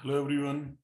Hello everyone.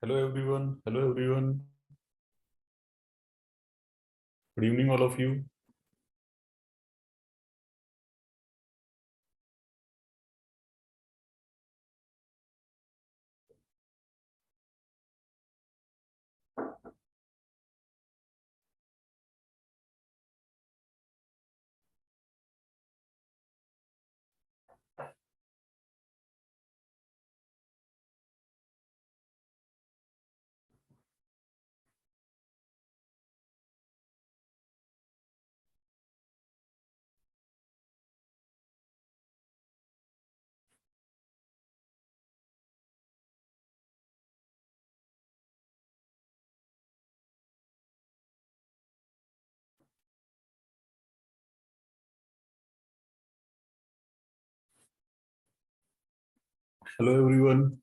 Hello everyone. Hello everyone. Good evening, all of you. Hello everyone.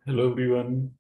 Hello everyone.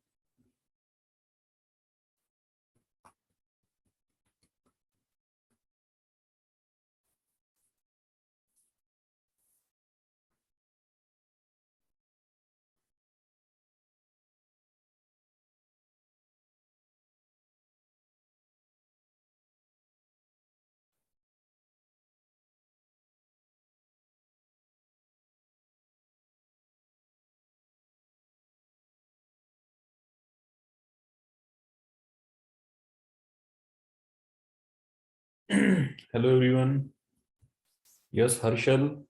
Hello everyone. Yes, Harshal.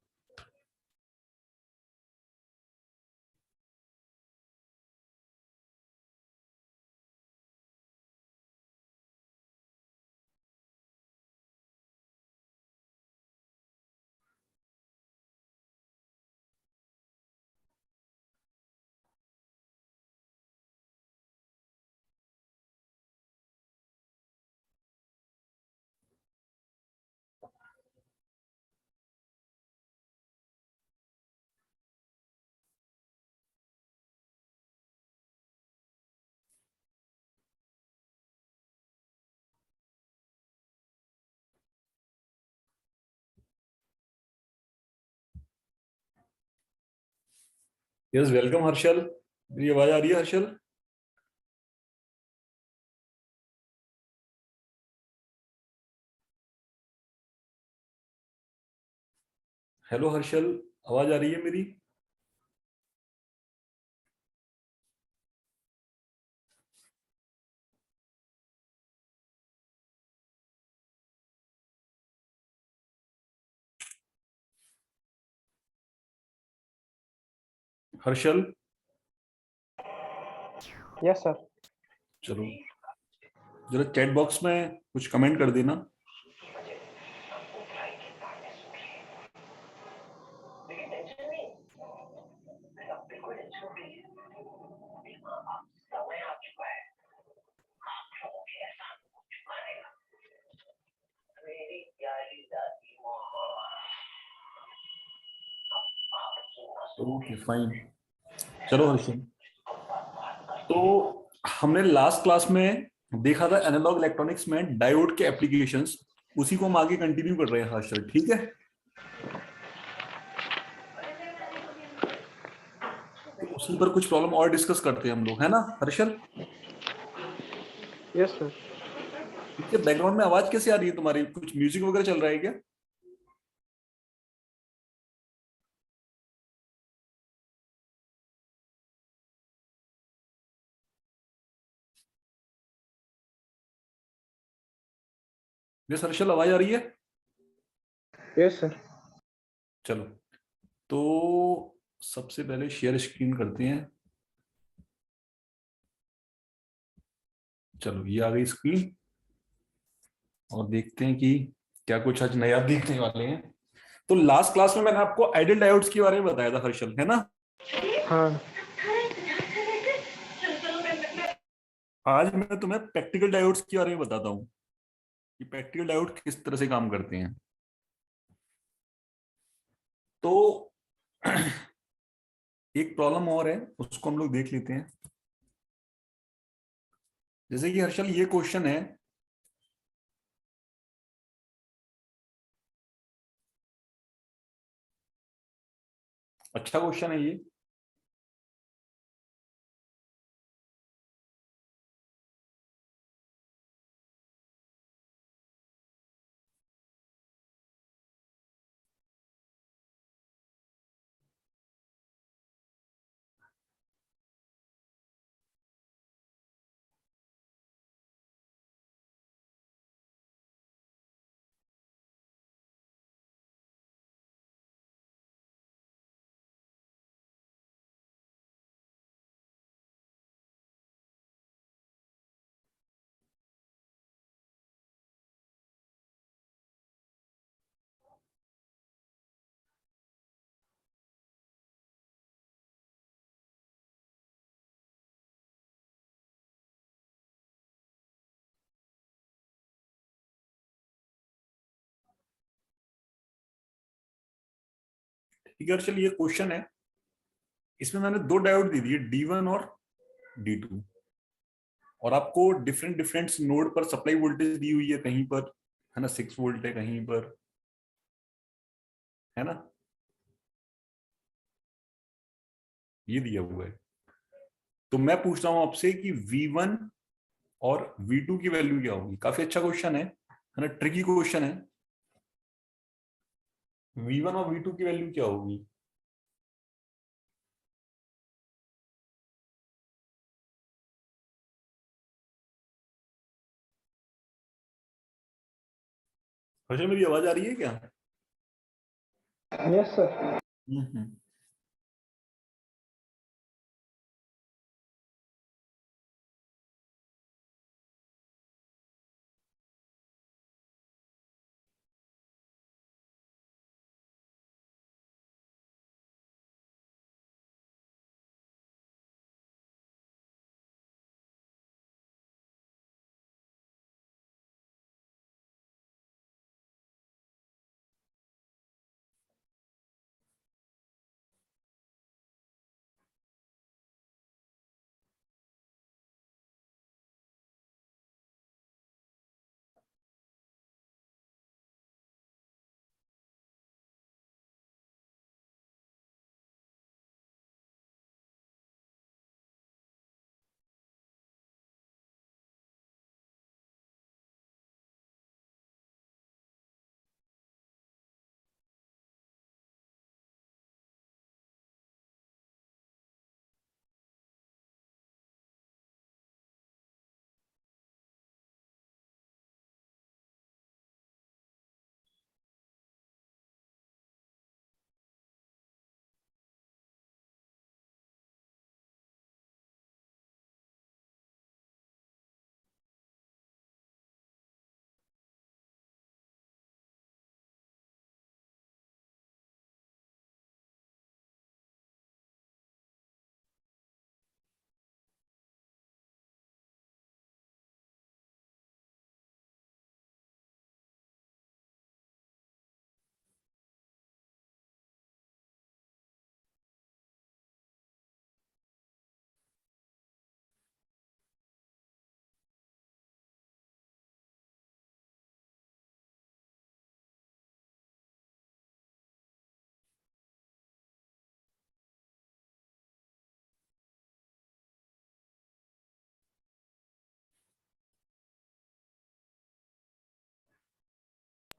Yes, welcome Harshal. मेरी आवाज आ रही है Harshal? Hello Harshal, आवाज आ रही है मेरी? Harshal, yes sir. चलो जरा चैट बॉक्स में कुछ कमेंट कर देना। Okay fine. चलो हर्षल, तो हमने लास्ट क्लास में देखा था एनालॉग इलेक्ट्रॉनिक्स में डायोड के एप्लीकेशंस। उसी को हम आगे कंटिन्यू कर रहे हैं हर्षल, ठीक है? तो उसी पर कुछ प्रॉब्लम और डिस्कस करते हैं हम लोग, है ना हर्षल? Yes sir. पीछे बैकग्राउंड में आवाज कैसे आ रही है तुम्हारी? कुछ म्यूजिक वगैरह चल रहा है क्या? यस हर्षल, आवाज आ रही है? Yes sir. चलो, तो सबसे पहले शेयर स्क्रीन करते हैं। चलो, ये आ गई स्क्रीन। और देखते हैं कि क्या कुछ आज नया देखने वाले हैं। तो लास्ट क्लास में मैंने आपको आइडियल डायोड्स के बारे में बताया था हर्षल, है ना? हाँ। आज मैं तुम्हें प्रैक्टिकल डायोड्स के बारे में बताता हूँ कि प्रैक्टिकल डायोड किस तरह से काम करते हैं। तो एक प्रॉब्लम और है, उसको हम लोग देख लेते हैं। जैसे कि हर्षल, ये क्वेश्चन है। अच्छा क्वेश्चन है ये। ठीक है हर्षल, ये क्वेश्चन है। इसमें मैंने दो डायोड दे दिए, D1 और D2। और आपको डिफरेंट डिफरेंट नोड पर सप्लाई वोल्टेज दी हुई है, कहीं पर है ना 6 वोल्ट है, कहीं पर है ना ये दिया हुआ है। तो मैं पूछ रहा हूं आपसे कि V1 और V2 की वैल्यू क्या होगी। काफी अच्छा क्वेश्चन है ना, ट्रिकी क्वेश्चन है। V1 और V2 की वैल्यू क्या होगी? हर्षल, मेरी आवाज आ रही है क्या? Yes sir. Hmm.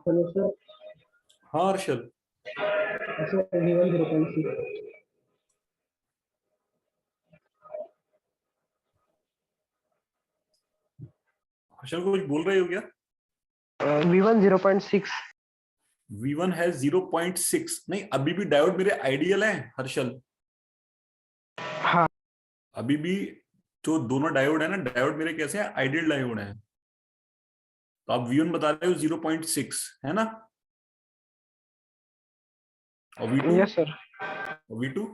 Hello sir. हाँ हर्षल, सर V1 0.6। हर्षल को कुछ बोल रहे हो क्या? V1 0.6। V1 है 0.6। नहीं, अभी भी डायोड मेरे आइडियल है हर्षल। हाँ। अभी भी जो दोनों डायोड है ना, डायोड मेरे कैसे हैं? आइडियल डायोड है। तो आप V1 बता रहे हो 0.6 है ना? और V2? Yes sir. और V2?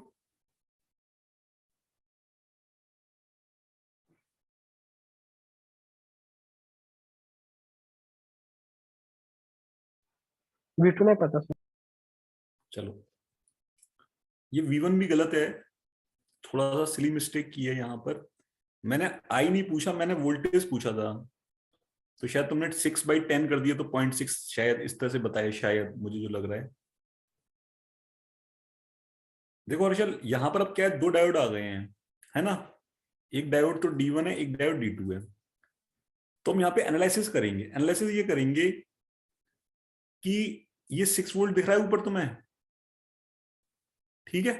V2 नहीं पता सर। चलो, ये V1 भी गलत है। थोड़ा सा सिली मिस्टेक की है यहाँ पर। मैंने आई नहीं पूछा, मैंने वोल्टेज पूछा था। तो शायद तुमने 6/10 कर दिया, तो 0.6 शायद इस तरह से बताया, शायद मुझे जो लग रहा है। देखो हर्षल, यहाँ पर अब क्या है, दो डायोड आ गए हैं, है ना? एक डायोड तो D1 है, एक डायोड D2 है। तो हम यहाँ पे एनालिसिस करेंगे। एनालिसिस ये करेंगे कि ये 6 वोल्ट दिख रहा है ऊपर तुम्हें, ठीक है?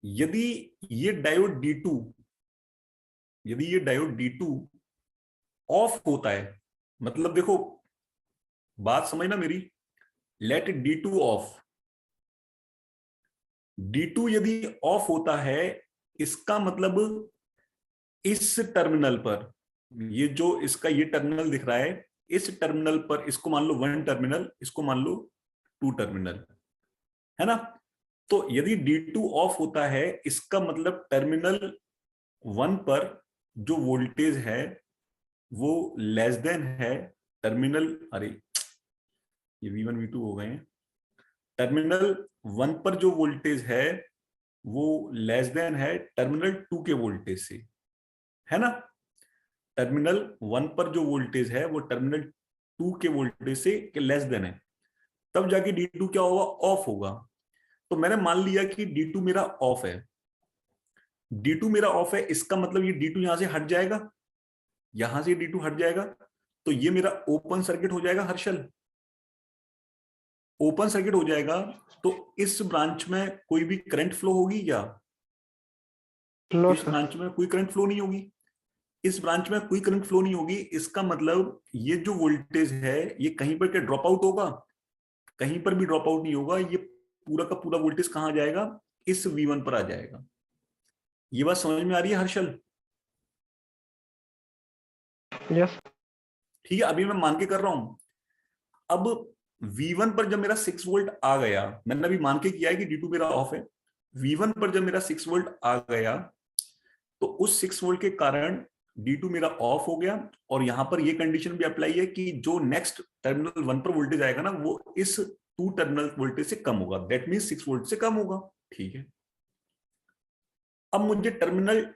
यदि ये डायोड D2, यदि ये डायोड D2 ऑफ होता है, मतलब देखो, बात समझना मेरी, लेट D2 ऑफ। D2 यदि ऑफ होता है, इसका मतलब इस टर्मिनल पर, ये जो इसका ये टर्मिनल दिख रहा है, इस टर्मिनल पर इसको मान लो 1 टर्मिनल, इसको मान लो 2 टर्मिनल, है ना? तो यदि D2 ऑफ होता है, इसका मतलब टर्मिनल 1 पर जो वोल्टेज है वो लेस देन है टर्मिनल, अरे ये V1 V2 हो गए हैं। टर्मिनल 1 पर जो वोल्टेज है वो लेस देन है टर्मिनल 2 के वोल्टेज से, है ना? टर्मिनल 1 पर जो वोल्टेज है वो टर्मिनल 2 के वोल्टेज से लेस देन है, तब जाके D2 क्या होगा? ऑफ होगा। तो मैंने मान लिया कि D2 मेरा ऑफ है। D2 मेरा ऑफ है, इसका मतलब ये D2 यहां से हट जाएगा, यहां से D2 हट जाएगा, तो ये मेरा ओपन सर्किट हो जाएगा हर्षल। ओपन सर्किट हो जाएगा, तो इस ब्रांच में कोई भी करंट फ्लो होगी क्या? नो इस सर। ब्रांच में कोई करंट फ्लो नहीं होगी। इस ब्रांच में कोई करंट फ्लो नहीं होगी, इसका मतलब ये जो वोल्टेज है ये कहीं पर क्या ड्रॉप आउट होगा? कहीं पर भी ड्रॉप आउट नहीं होगा। ये पूरा का पूरा वोल्टेज कहां जाएगा? इस V1 पर आ जाएगा। ये बात समझ में आ रही है हर्षल? यस। ठीक है, अभी मैं मान के कर रहा हूं। अब V1 पर जब मेरा 6 वोल्ट आ गया, मैंने अभी मान के किया है कि D2 मेरा ऑफ है। V1 पर जब मेरा 6 वोल्ट आ गया, तो उस 6 वोल्ट के कारण D2 मेरा ऑफ हो गया। और यहां पर ये कंडीशन भी अप्लाई है कि जो नेक्स्ट टर्मिनल 1 पर वोल्टेज आएगा ना, वो इस 2 टर्मिनल वोल्टेज से कम होगा। दैट मीन 6 वोल्ट से कम होगा। ठीक है, अब मुझे टर्मिनल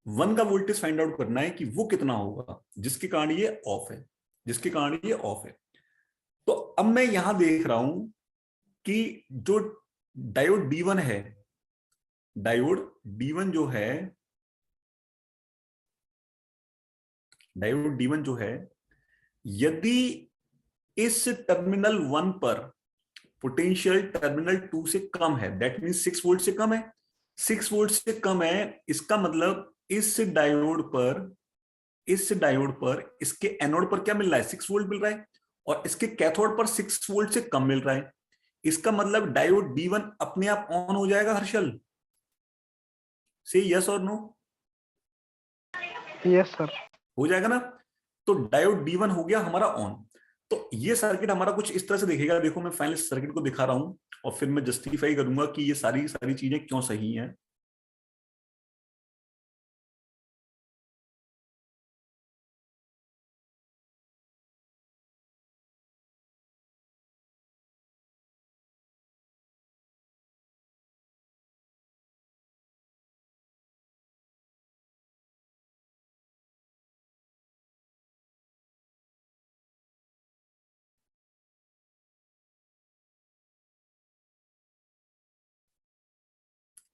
1 का वोल्टेज फाइंड आउट करना है कि वो कितना होगा, जिसके कारण ये ऑफ है, जिसके कारण ये ऑफ है। तो अब मैं यहां देख रहा हूं कि जो डायोड D1 है, डायोड D1 जो है, डायोड D1 जो है, यदि इस टर्मिनल 1 पर पोटेंशियल टर्मिनल 2 से कम है, दैट मीन 6 वोल्ट से कम है। 6 वोल्ट से कम है, इसका मतलब इस डायोड पर इसके एनोड पर क्या मिल रहा है? 6 वोल्ट मिल रहा है, और इसके कैथोड पर 6 वोल्ट से कम मिल रहा है। इसका मतलब डायोड D1 अपने आप ऑन हो जाएगा हर्षल। से यस और नो? Yes sir. हो जाएगा ना? तो डायोड D1 हो गया हमारा ऑन। तो ये सर्किट हमारा कुछ इस तरह से दिखेगा। देखो, मैं फाइनल सर्किट को दिखा रहा हूं और फिर मैं जस्टिफाई करूंगा कि ये सारी सारी चीजें क्यों सही हैं।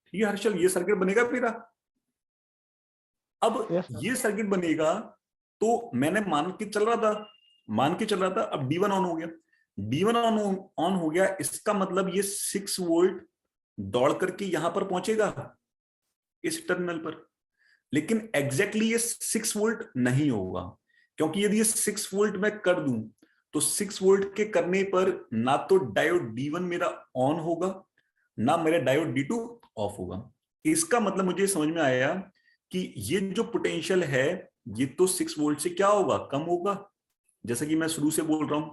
ठीक है हर्षल, ये सर्किट बनेगा मेरा। अब यस सर। ये सर्किट बनेगा, तो मैंने मान के चल रहा था मान के चल रहा था, अब D1 ऑन हो गया, D1 ऑन हो गया, इसका मतलब ये 6 वोल्ट दौड़ करके यहां पर पहुंचेगा इस टर्मिनल पर। लेकिन एग्जैक्टली ये 6 वोल्ट नहीं होगा, क्योंकि यदि ये 6 वोल्ट मैं कर दूं तो 6 वोल्ट के करने पर ना तो डायोड D1 मेरा ऑन होगा, ना मेरा डायोड D2 ऑफ होगा। इसका मतलब मुझे समझ में आया कि ये जो पोटेंशियल है ये तो 6 वोल्ट से क्या होगा, कम होगा, जैसा कि मैं शुरू से बोल रहा हूं,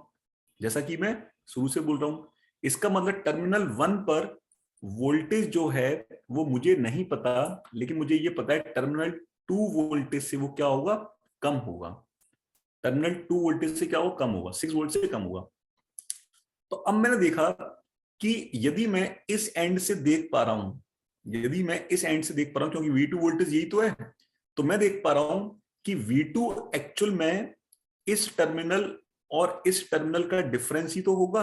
जैसा कि मैं शुरू से बोल रहा हूं। इसका मतलब टर्मिनल 1 पर वोल्टेज जो है वो मुझे नहीं पता, लेकिन मुझे ये पता है टर्मिनल 2 वोल्टेज से वो क्या होगा, कम होगा। टर्मिनल 2 वोल्टेज से क्या होगा, कम होगा, 6 वोल्ट से कम होगा। तो अब मैंने देखा कि यदि मैं इस एंड से देख पा रहा हूं, यदि मैं इस एंड से देख पा रहा हूं, क्योंकि V2 वोल्टेज यही तो है, तो मैं देख पा रहा हूं कि V2 एक्चुअल में इस टर्मिनल और इस टर्मिनल का डिफरेंस ही तो होगा।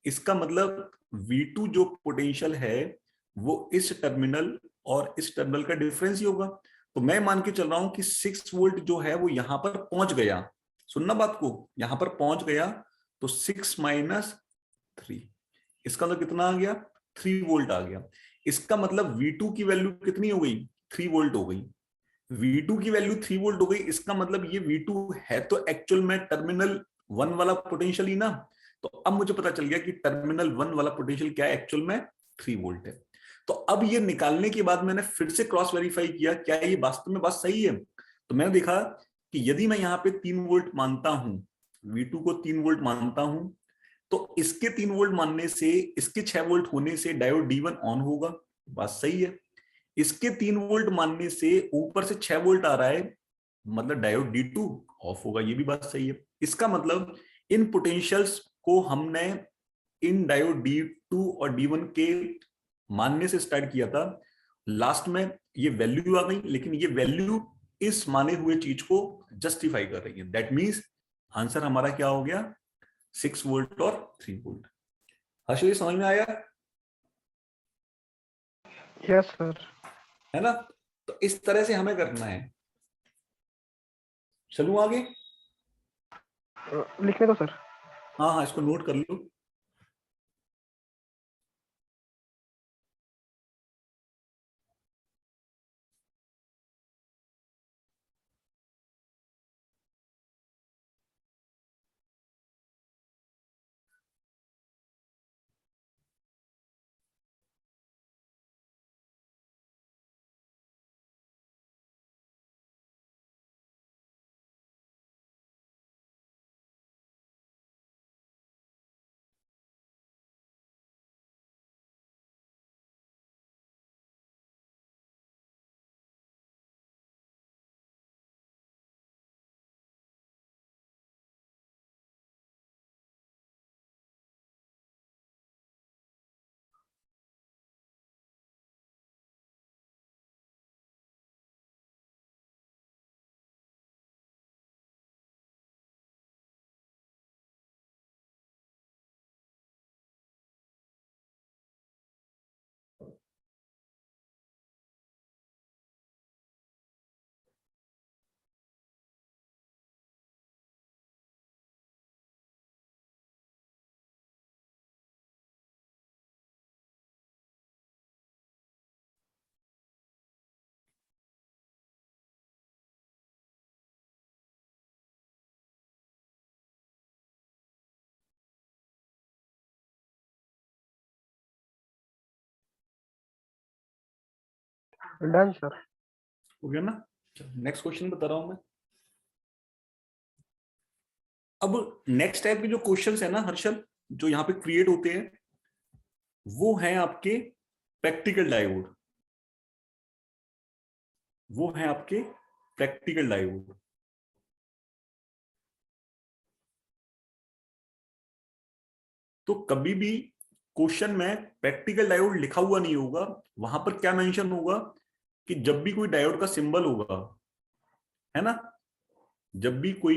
इसका मतलब V2 जो पोटेंशियल है वो इस टर्मिनल और इस टर्मिनल का डिफरेंस ही होगा। तो मैं मान के चल रहा हूं कि 6 वोल्ट जो है वो यहां पर पहुंच गया, सुनना बात को, यहां पर पहुंच गया, तो 6 माइनस 3, इसका मतलब कितना आ गया, 3 वोल्ट आ गया। इसका मतलब V2 की वैल्यू कितनी हो गई, 3 वोल्ट हो गई। V2 की वैल्यू 3 वोल्ट हो गई, इसका मतलब ये V2 है तो एक्चुअल में टर्मिनल 1 वाला पोटेंशियल ही ना। तो अब मुझे पता चल गया कि टर्मिनल 1 वाला पोटेंशियल क्या है, एक्चुअल में 3 वोल्ट है। तो अब ये निकालने के बाद मैंने फिर से क्रॉस वेरीफाई किया क्या ये वास्तव में बात सही है। तो मैंने देखा कि यदि मैं यहाँ पे 3 वोल्ट मानता हूं, V2 को 3 वोल्ट मानता हूं, तो इसके 3 वोल्ट मानने से, इसके 6 वोल्ट होने से डायोड D1 ऑन होगा, बात सही है। इसके 3 वोल्ट मानने से ऊपर से 6 वोल्ट आ रहा है, मतलब डायोड D2 ऑफ होगा, ये भी बात सही है। इसका मतलब इन पोटेंशियल्स को हमने इन डायोड D2 और D1 के मानने से स्टार्ट किया था, लास्ट में ये वैल्यू आ गई, लेकिन ये वैल्यू इस माने हुए चीज को जस्टिफाई कर रही है। दैट मींस आंसर हमारा क्या हो गया, 6 वोल्ट और 3 वोल्ट। हर्ष, ये समझ में आया यस सर। है ना? तो इस तरह से हमें करना है। चलूं आगे? लिखने दो सर। हाँ हाँ, इसको नोट कर लो। Done sir. हो गया ना? नेक्स्ट क्वेश्चन बता रहा हूं मैं। अब नेक्स्ट टाइप के जो क्वेश्चंस है ना हर्षल, जो यहाँ पे क्रिएट होते हैं, वो हैं आपके प्रैक्टिकल डायोड, वो हैं आपके प्रैक्टिकल डायोड। तो कभी भी क्वेश्चन में प्रैक्टिकल डायोड लिखा हुआ नहीं होगा, वहां पर क्या मेंशन होगा कि जब भी कोई डायोड का सिंबल होगा, है ना, जब भी कोई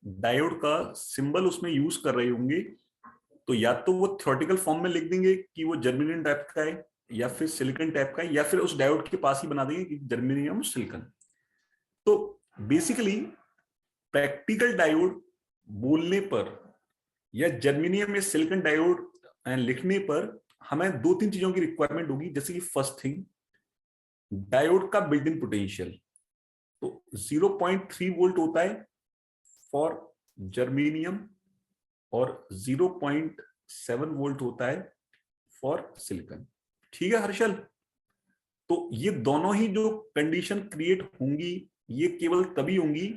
डायोड का सिंबल उसमें यूज कर रहे होंगे, तो या तो वो थ्योरेटिकल फॉर्म में लिख देंगे कि वो जर्मेनियम टाइप का है, या फिर सिलिकॉन टाइप का है, या फिर उस डायोड के पास ही बना देंगे कि जर्मेनियम सिलिकॉन। तो बेसिकली प्रैक्टिकल डायोड बोलने पर या जर्मेनियम या सिलिकॉन डायोड लिखने पर हमें दो तीन चीजों की रिक्वायरमेंट होगी, जैसे कि फर्स्ट थिंग डायोड का बिल्ट इन पोटेंशियल। तो 0.3 वोल्ट होता है फॉर जर्मेनियम और 0.7 वोल्ट होता है फॉर सिलिकॉन। ठीक है हर्षल, तो ये दोनों ही जो कंडीशन क्रिएट होंगी ये केवल तभी होंगी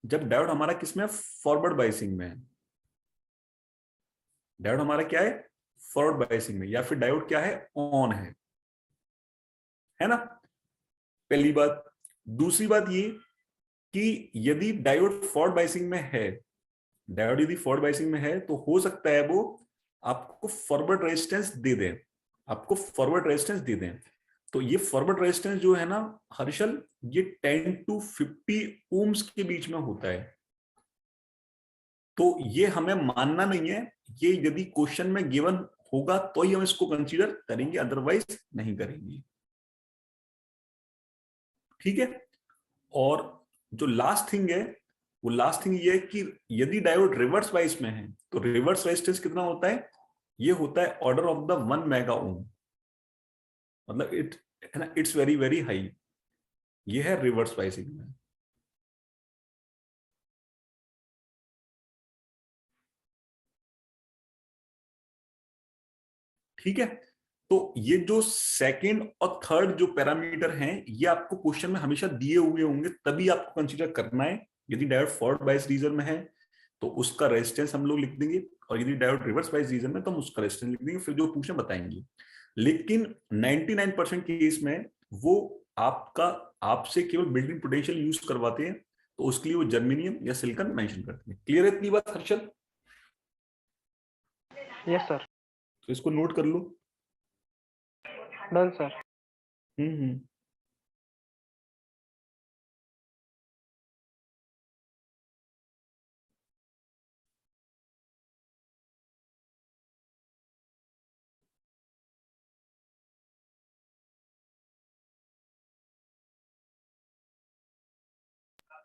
जब डायोड हमारा किसमें फॉरवर्ड बायसिंग में है। डायोड हमारा क्या है, फॉरवर्ड बायसिंग में, या फिर डायोड क्या है, ऑन है ना। पहली बात। दूसरी बात ये कि यदि डायोड फॉरवर्ड बायसिंग में है, डायोड यदि फॉरवर्ड बायसिंग में है तो हो सकता है वो आपको फॉरवर्ड रेजिस्टेंस दे दें, आपको फॉरवर्ड रेजिस्टेंस दे दें। तो ये फॉरवर्ड रेजिस्टेंस जो है ना हर्षल, ये 10 to 50 ओम्स के बीच में होता है। तो ये हमें मानना नहीं है, ये यदि क्वेश्चन में गिवन होगा तो ही हम इसको कंसीडर करेंगे, अदरवाइज नहीं करेंगे। ठीक है। और जो लास्ट थिंग है वो लास्ट थिंग ये है कि यदि डायोड रिवर्स वाइस में है तो रिवर्स रेजिस्टेंस कितना होता है, ये होता है order of the 1 mega ohm, मतलब इट है ना, इट्स वेरी वेरी हाई। ये है रिवर्स वाइसिंग में। ठीक है। तो ये जो सेकंड और थर्ड जो पैरामीटर हैं ये आपको क्वेश्चन में हमेशा दिए हुए होंगे, तभी आपको कंसीडर करना है। यदि डायोड फॉरवर्ड बायस रीजन में है तो उसका रेजिस्टेंस हम लोग लिख देंगे, और यदि डायोड रिवर्स बायस रीजन में तो हम उसका रेजिस्टेंस लिख देंगे, फिर जो पूछे बताएंगे। लेकिन 99% केस में वो आपका आपसे केवल बिल्ट इन पोटेंशियल यूज करवाते हैं, तो उसके लिए वो जर्मेनियम या सिलिकॉन मेंशन करते हैं। क्लियर है इतनी बात हर्षल? Yes sir. तो इसको नोट कर लो। Done sir. हम्म।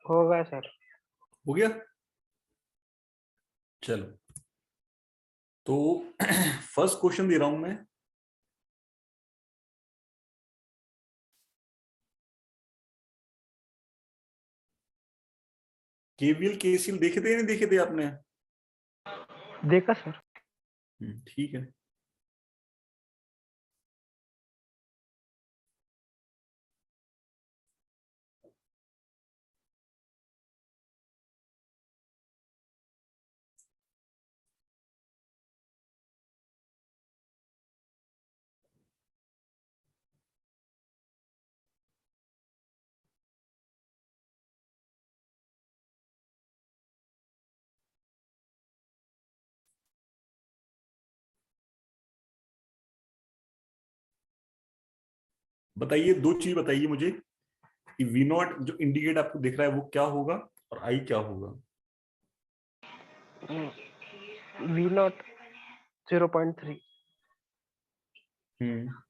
हो गया सर। हो गया। चलो, तो फर्स्ट क्वेश्चन दे रहा हूं मैं। केवीएल केसीएल देखे थे या नहीं देखे थे आपने? देखा सर। ठीक है। बताइए, दो चीज बताइए मुझे कि वी नॉट जो इंडिकेट आपको दिख रहा है वो क्या होगा और आई क्या होगा। V naught 0.3। Hmm.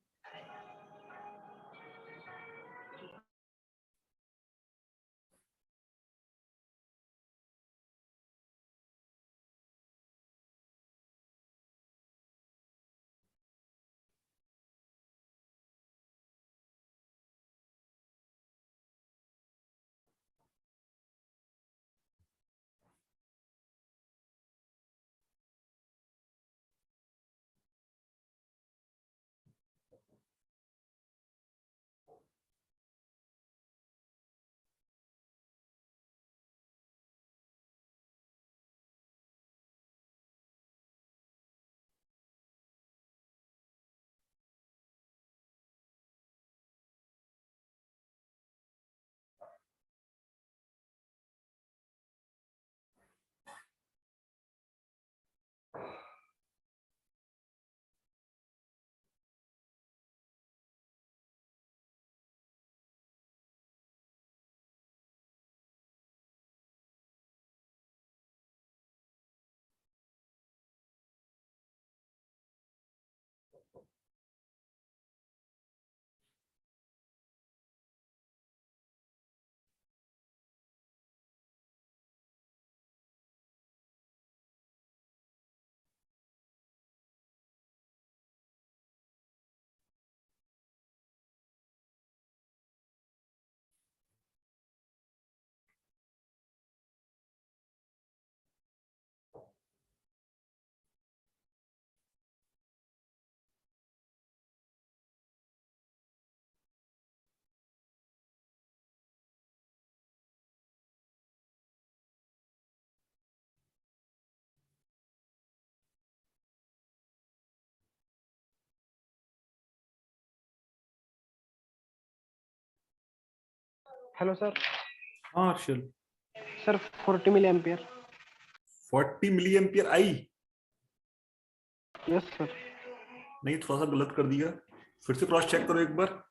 Hello sir. हाँ Harshal. Sir 40 milliampere. 40 milliampere I? Yes sir. नहीं, थोड़ा सा गलत कर दिया, फिर से क्रॉस चेक करो एक बार।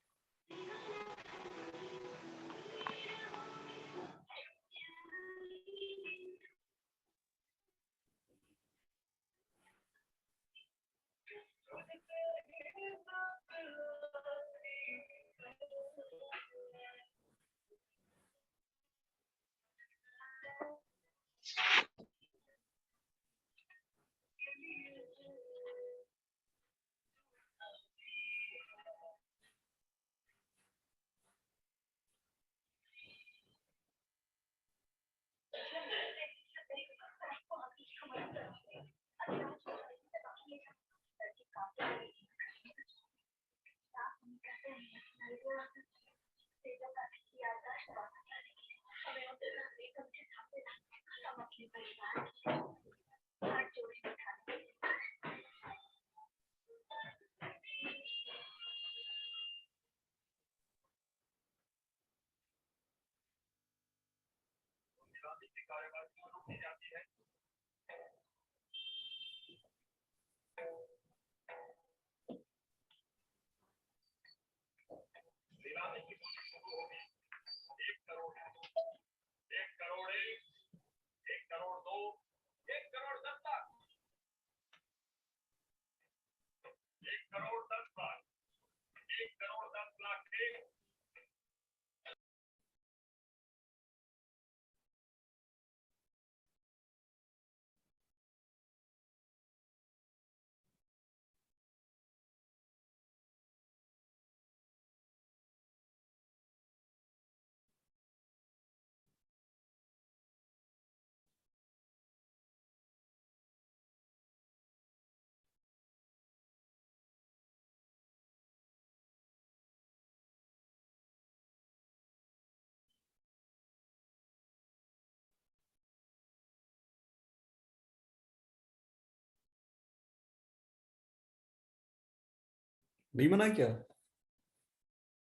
नहीं बना क्या?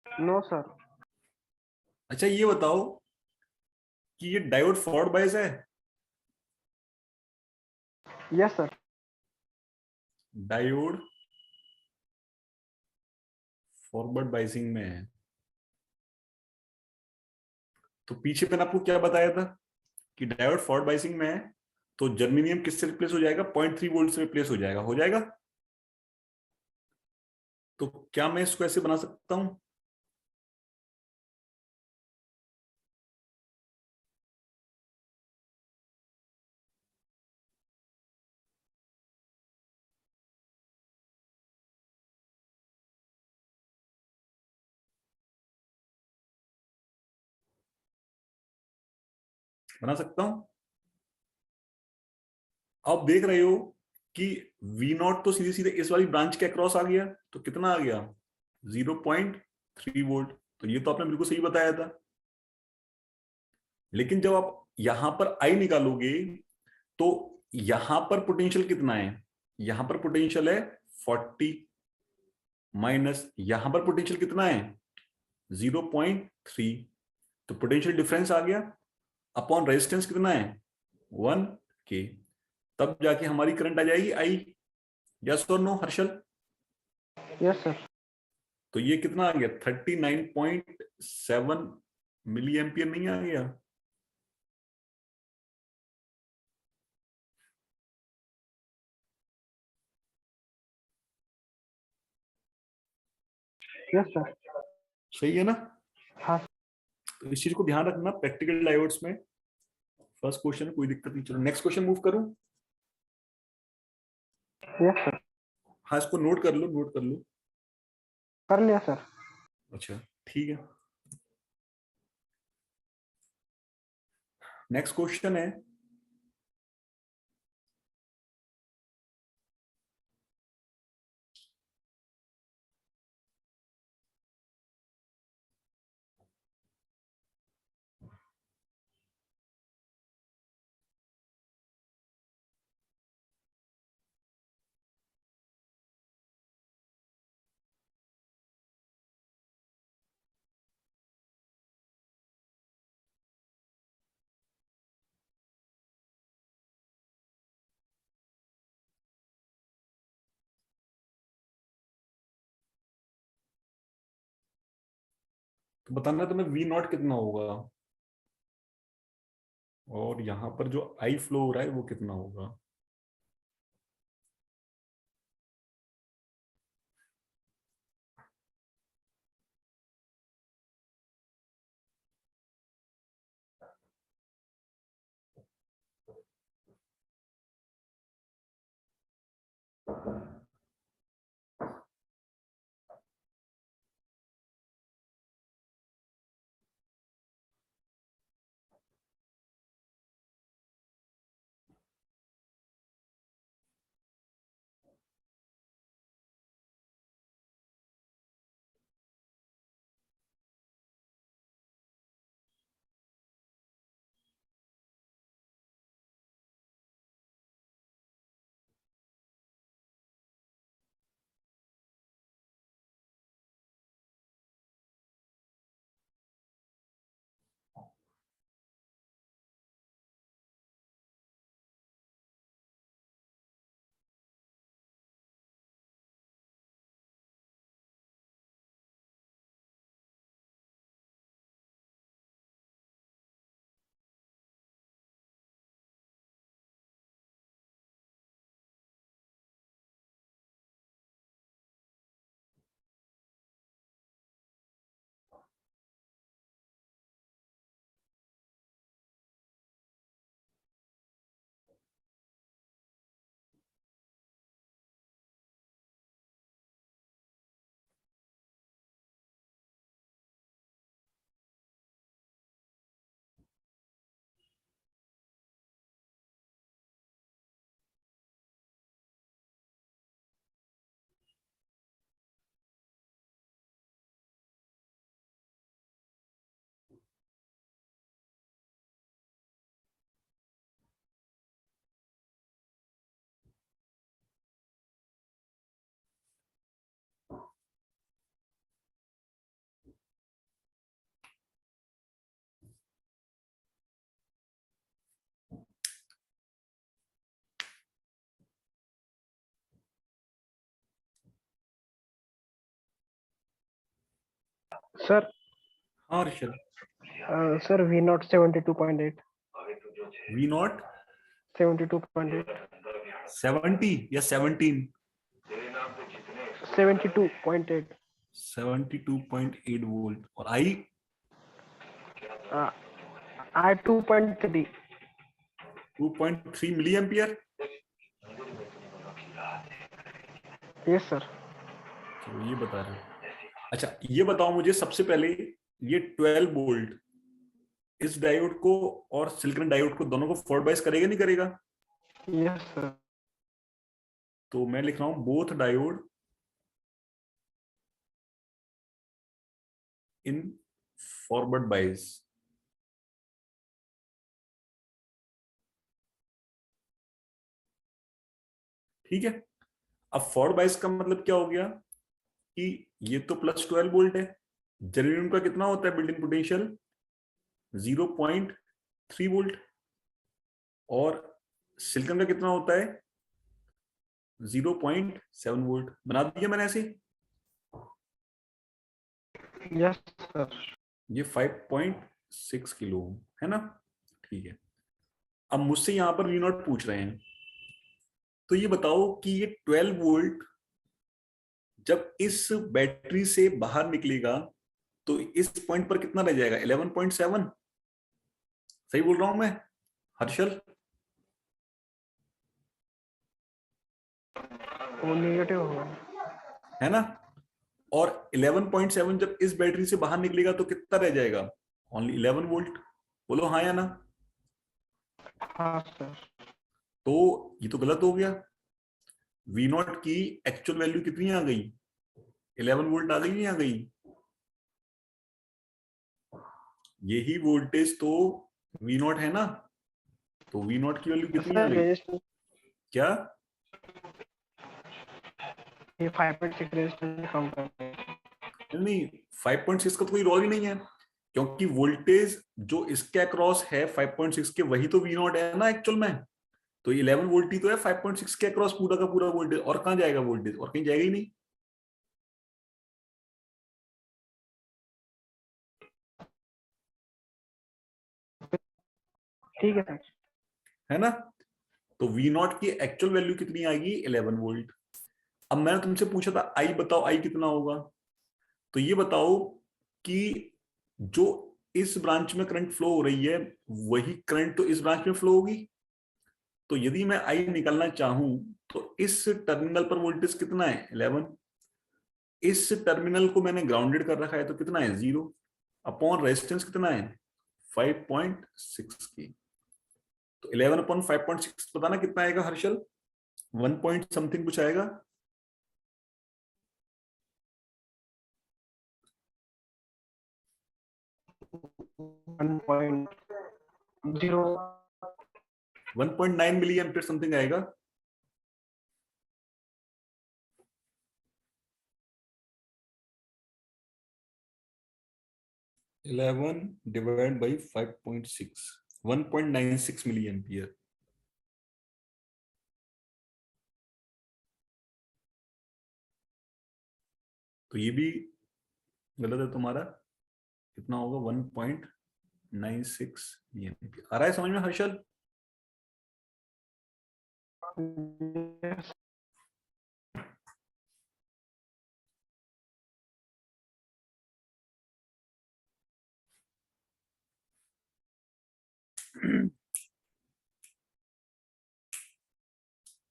No sir. अच्छा ये बताओ कि ये डायोड फॉरवर्ड बायस है? Yes sir. Diode forward biasing में है। तो पीछे मैंने आपको क्या बताया था कि डायोड फॉरवर्ड बाइसिंग में है तो जर्मेनियम किससे रिप्लेस हो जाएगा? 0.3 वोल्ट से रिप्लेस हो जाएगा। हो जाएगा? तो क्या मैं इसको ऐसे बना सकता हूं? बना सकता हूं। आप देख रहे हो कि वी नॉट तो सीधे सीधे इस वाली ब्रांच के अक्रॉस आ गया, तो कितना आ गया? 0.3 वोल्ट। तो ये तो आपने बिल्कुल सही बताया था। लेकिन जब आप यहां पर आई निकालोगे तो यहां पर पोटेंशियल कितना है? यहां पर पोटेंशियल है 40, माइनस यहां पर पोटेंशियल कितना है? 0.3। तो पोटेंशियल डिफरेंस आ गया अपॉन रेजिस्टेंस कितना है? 1K। तब जाके हमारी करंट आ जाएगी आई। यस और नो हर्षल? Yes sir. तो ये कितना आ गया? 39.7 मिली एम्पियर नहीं आ गया? Yes sir. सही है ना? हाँ। तो इस चीज को ध्यान रखना प्रैक्टिकल डायोड्स में। फर्स्ट क्वेश्चन कोई दिक्कत नहीं। चलो नेक्स्ट क्वेश्चन मूव करूं। Yes sir. हाँ इसको नोट कर लो, नोट कर लो। कर लिया सर। अच्छा ठीक है। नेक्स्ट क्वेश्चन है तो बताना तुम्हें वी नॉट कितना होगा, और यहाँ पर जो आई फ्लो हो रहा है वो कितना होगा। सर हाँ Rishabh. Sir V naught 72.8 V naught 72.8 70 या 17। 72.8 72.8 वोल्ट, और I I 2.3 2.3 milli ampere. Yes sir. चलो ये बता रहे हो। अच्छा ये बताओ मुझे सबसे पहले, ये 12 वोल्ट इस डायोड को और सिलिकॉन डायोड को दोनों को फॉरवर्ड बायस करेगा नहीं करेगा। Yes sir. तो मैं लिख रहा हूं both diode in forward bias. ठीक है। अब फॉरवर्ड बायस का मतलब क्या हो गया कि ये तो +12 वोल्ट है, जनरेटर का कितना होता है बिल्ट इन पोटेंशियल 0.3 वोल्ट, और सिलिकॉन का कितना होता है 0.7 वोल्ट। बना दिया मैंने ऐसे। Yes sir. ये 5.6 किलो ओम है ना। ठीक है। अब मुझसे यहां पर वी नॉट पूछ रहे हैं, तो ये बताओ कि ये 12 वोल्ट जब इस बैटरी से बाहर निकलेगा तो इस पॉइंट पर कितना रह जाएगा 11.7। सही बोल रहा हूं मैं हर्षल। वो नेगेटिव होगा। है ना। और 11.7 जब इस बैटरी से बाहर निकलेगा तो कितना रह जाएगा, ओनली 11 वोल्ट। बोलो हाँ या ना। हाँ सर। तो ये तो गलत हो गया। वी नॉट की एक्चुअल वैल्यू कितनी आ गई 11 वोल्ट आ गई, नहीं आ गई। यही वोल्टेज तो वी नॉट है ना। तो वी नॉट की वैल्यू कितनी आ सर गई रेजिस्टेंस क्या। ये 5.6 रेजिस्टेंस कम कर रहे हैं। नहीं 5.6 का तो कोई रोल ही नहीं है, क्योंकि वोल्टेज जो इसके अक्रॉस है 5.6 के वही तो वी नॉट है ना एक्चुअल में। तो 11 वोल्ट ही तो है 5.6 के अक्रॉस पूरा का पूरा वोल्टेज, और कहां जाएगा वोल्टेज, और कहीं जाएगा ही नहीं। ठीक है सर। है ना। तो वी नॉट की एक्चुअल वैल्यू कितनी आएगी, 11 वोल्ट। अब मैंने तुमसे पूछा था आई बताओ, आई कितना होगा। तो ये बताओ कि जो इस ब्रांच में करंट फ्लो हो रही है वही करंट तो इस ब्रांच में फ्लो होगी। तो यदि मैं आई निकालना चाहूं तो इस टर्मिनल पर वोल्टेज कितना है, 11। इस टर्मिनल को मैंने ग्राउंडेड कर रखा है तो कितना है, 0। अपॉन रेजिस्टेंस कितना है, 5.6 की। तो 11 अपॉन 5.6 पता ना कितना आएगा हर्षल, 1 पॉइंट समथिंग कुछ आएगा। 1.0। 1.9 मिली एम्पियर समथिंग आएगा। Eleven divide by 5.6, 1.96 milli ampere. तो ये भी गलत है तुम्हारा। कितना होगा, 1.96 मिली एम्पियर। आ रहा है समझ में हर्षल। Yes,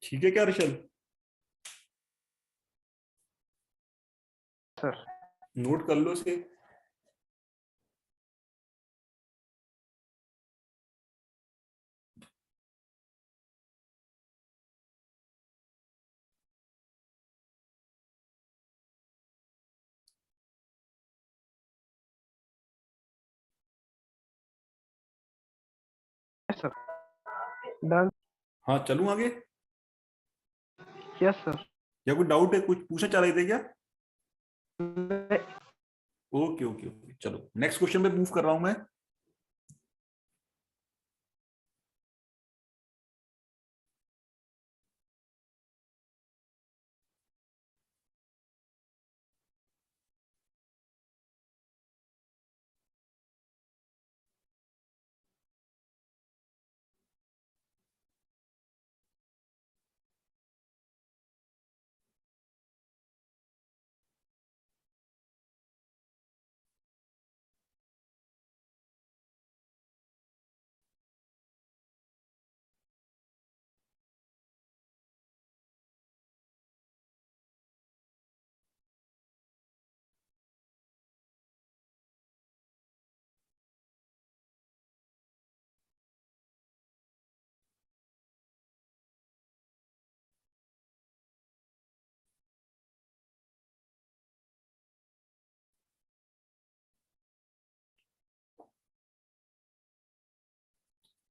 ठीक है क्या हर्षल, sir. नोट कर लो इसे। Yes, sir. Done. हाँ चलूं आगे, Yes, sir. या कोई डाउट है, कुछ पूछना चाह रहे थे क्या। Le- ओके ओके ओके, चलो नेक्स्ट क्वेश्चन पे मूव कर रहा हूं मैं।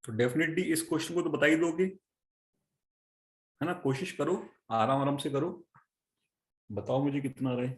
तो डेफिनेटली इस क्वेश्चन को तो बता ही दोगे, है ना। कोशिश करो, आराम आराम से करो, बताओ मुझे कितना रहे।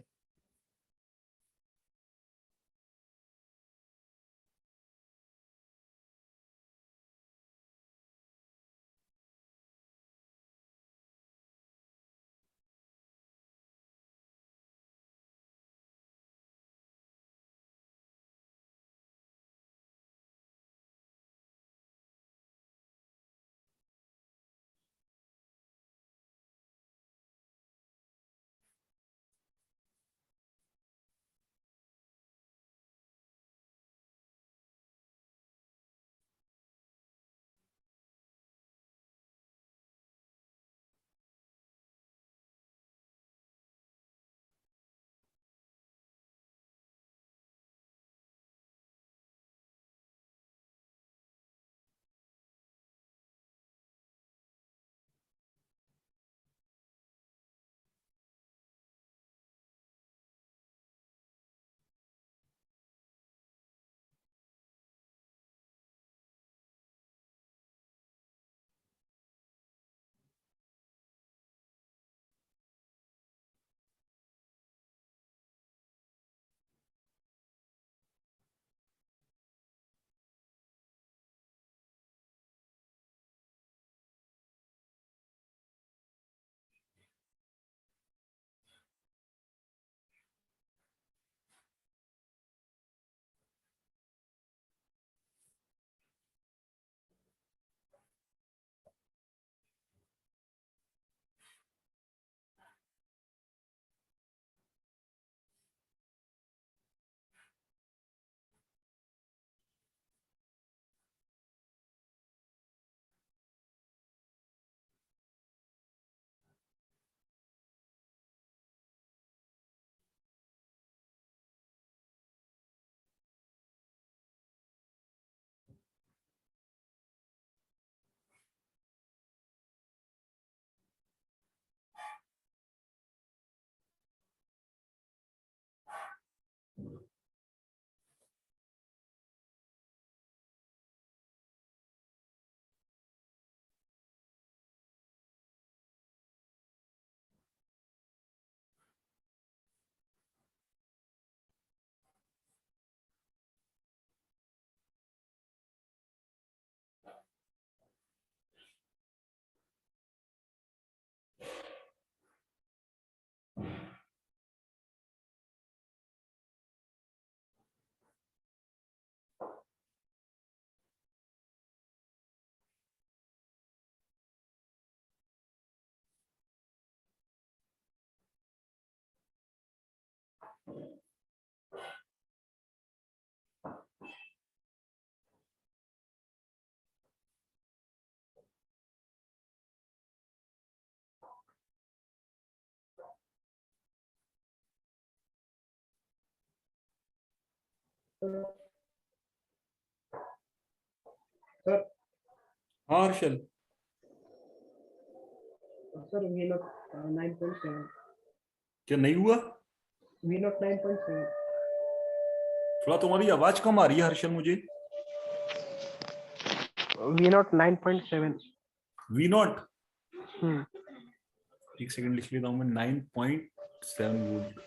सर हाँ हर्षल, सर वी नॉट 9.7 क्या नहीं हुआ? वी नॉट 9.7 थोड़ा तुम्हारी आवाज कम आ रही है हर्षल मुझे। वी नॉट 9.7 वी नॉट, हम्म एक सेकंड लिख लेता हूं मैं, 9.7 वोल्ट।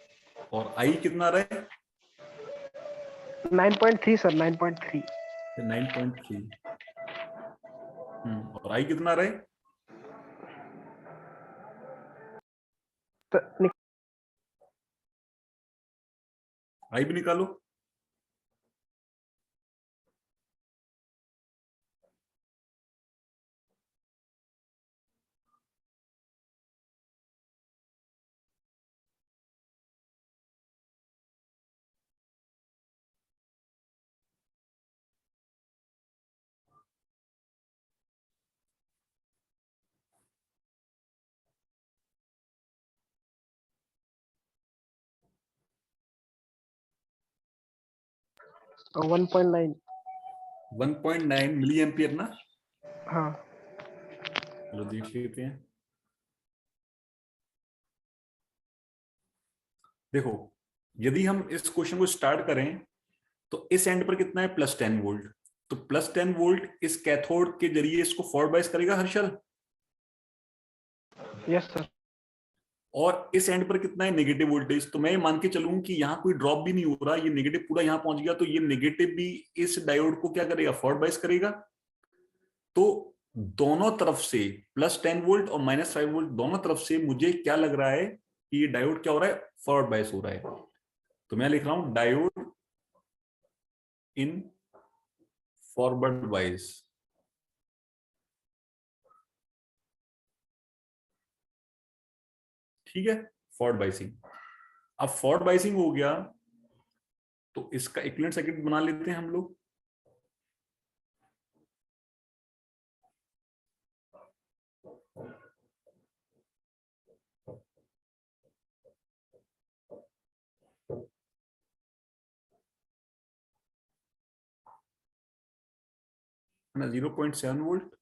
और आई कितना रहा है? 9.3 सर 9.3 9.3। और आई कितना रहे? सर आई भी निकालो। तो 1.9 1.9 मिली एम्पियर ना? हाँ चलो देख लेते हैं। देखो, यदि हम इस क्वेश्चन को स्टार्ट करें तो इस एंड पर कितना है? +10 वोल्ट। तो +10 वोल्ट इस कैथोड के जरिए इसको फॉरवर्ड बायस करेगा हर्षल। यस सर और इस एंड पर कितना है? Negative voltage. तो मैं मान के चलूं कि यहाँ कोई ड्रॉप भी नहीं हो रहा, ये नेगेटिव पूरा यहाँ पहुंच गया, तो ये नेगेटिव भी इस डायोड को क्या करेगा? फॉरवर्ड बायस करेगा। तो दोनों तरफ से +10 वोल्ट और -5 वोल्ट दोनों तरफ से मुझे क्या लग रहा है कि ये डायोड क्या हो रहा है? फॉरवर्ड बायस हो रहा है। तो मैं लिख रहा हूं डायोड इन फॉरवर्ड बायस। ठीक है, फॉरवर्ड बायसिंग। अब फॉरवर्ड बायसिंग हो गया तो इसका इक्विवेलेंट सर्किट बना लेते हैं हम लोग। है ना, 0.7 वोल्ट।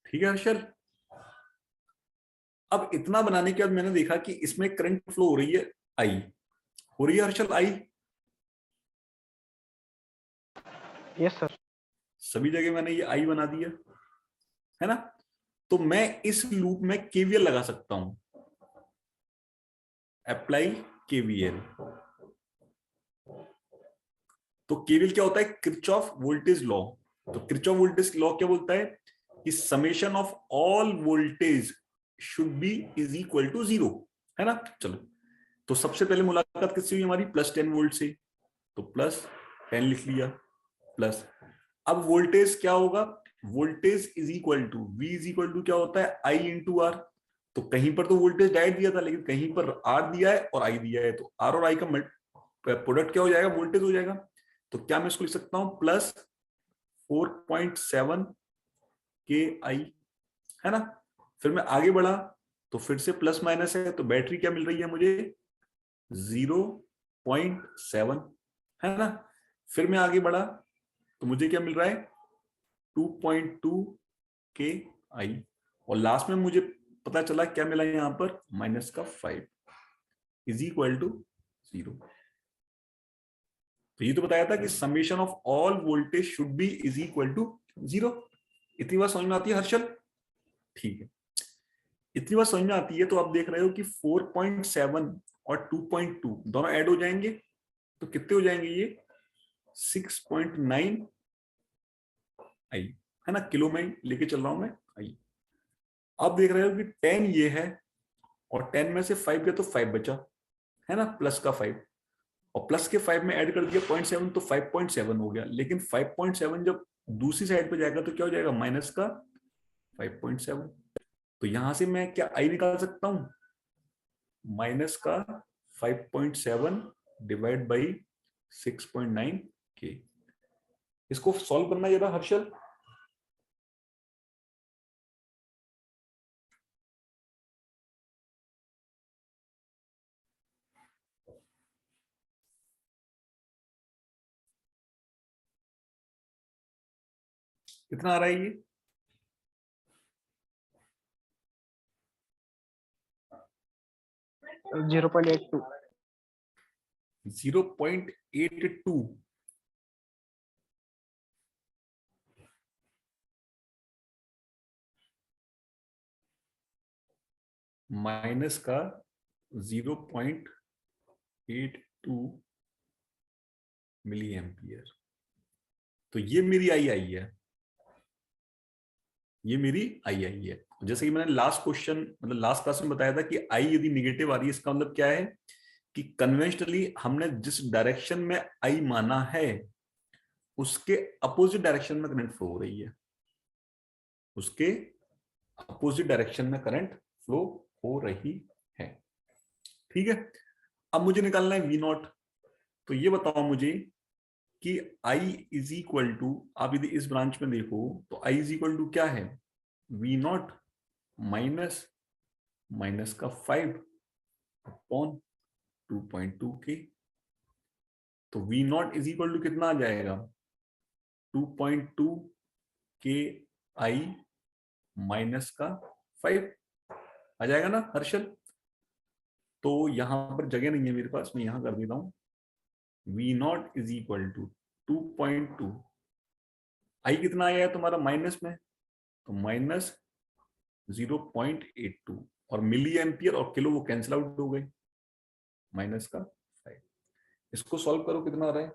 ठीक है हर्षल। अब इतना बनाने के बाद मैंने देखा कि इसमें करंट फ्लो हो रही है आई। हो रही है हर्षल आई? यस सर सभी जगह मैंने ये आई बना दिया, है ना। तो मैं इस लूप में केवीएल लगा सकता हूं। Apply KVL. तो केवीएल क्या होता है? Kirchhoff voltage law. तो किरचॉफ वोल्टेज लॉ क्या बोलता है कि summation of all voltage should be is equal to 0, है ना। चलो, तो सबसे पहले मुलाकात किससे हुई हमारी? +10 वोल्ट से। तो +10 लिख लिया, प्लस। अब वोल्टेज क्या होगा? Voltage is equal to V is equal to क्या होता है? I into R. तो कहीं पर तो वोल्टेज डायरेक्ट दिया था, लेकिन कहीं पर R दिया है और I दिया है, तो R और I का प्रोडक्ट क्या हो जाएगा? वोल्टेज हो जाएगा। तो क्या मैं इसको लिख सकता हूं? +4.7 KI, है ना। फिर मैं आगे बढ़ा तो फिर से प्लस माइनस है, तो बैटरी क्या मिल रही है मुझे? 0.7, है ना। फिर मैं आगे बढ़ा तो मुझे क्या मिल रहा है? 2.2 KI। और लास्ट में मुझे पता चला क्या मिला यहां पर? -5 इज इक्वल टू 0। तो ये तो बताया था कि summation of all voltage should be is equal to 0। इतनी बात समझ में आती है हर्षल? ठीक है, इतनी बात समझ में आती है। तो आप देख रहे हो कि 4.7 और 2.2 दोनों ऐड हो जाएंगे, तो कितने हो जाएंगे ये? 6.9 आई, है ना। किलो में लेके चल रहा हूं मैं आई। आप देख रहे हो कि 10 ये है और 10 में से 5 गया तो 5 बचा, है ना, प्लस का 5। और प्लस के 5 में ऐड कर दिया 0.7, तो 5.7 हो गया। लेकिन 5.7 जब दूसरी साइड पे जाएगा तो क्या हो जाएगा? माइनस का 5.7। तो यहां से मैं क्या आई निकाल सकता हूं? माइनस का 5.7 डिवाइड बाई 6.9 के। इसको सॉल्व करना जरा हर्षल। कितना आ रहा है ये? 0.82। 0.82 माइनस का 0.82 मिली एम्पियर। तो ये मेरी आई आई है, ये मेरी आई आई है। जैसे कि मैंने लास्ट क्वेश्चन मतलब लास्ट क्लास में बताया था कि आई यदि निगेटिव आ रही है, इसका मतलब क्या है कि कन्वेंशनली हमने जिस डायरेक्शन में आई माना है उसके अपोजिट डायरेक्शन में करंट फ्लो हो रही है, उसके अपोजिट डायरेक्शन में करंट फ्लो हो रही है। ठीक है, अब मुझे निकालना है वी नॉट। तो ये बताओ मुझे कि I इज इक्वल टू, आप यदि इस ब्रांच में देखो तो I इज इक्वल टू क्या है, वी नॉट माइनस माइनस का 5 अपॉन 2.2 के। तो V naught is equal to कितना आ जाएगा, 2.2 के आई माइनस का 5 आ जाएगा ना हर्षल। तो यहां पर जगह नहीं है मेरे पास, मैं यहां कर देता हूं, V naught is equal to 2.2, I कितना आया है तुम्हारा माइनस में, तो माइनस 0.82, और मिली एम्पियर और किलो वो कैंसिल आउट हो गए, माइनस का 5। इसको सॉल्व करो, कितना आ रहा है,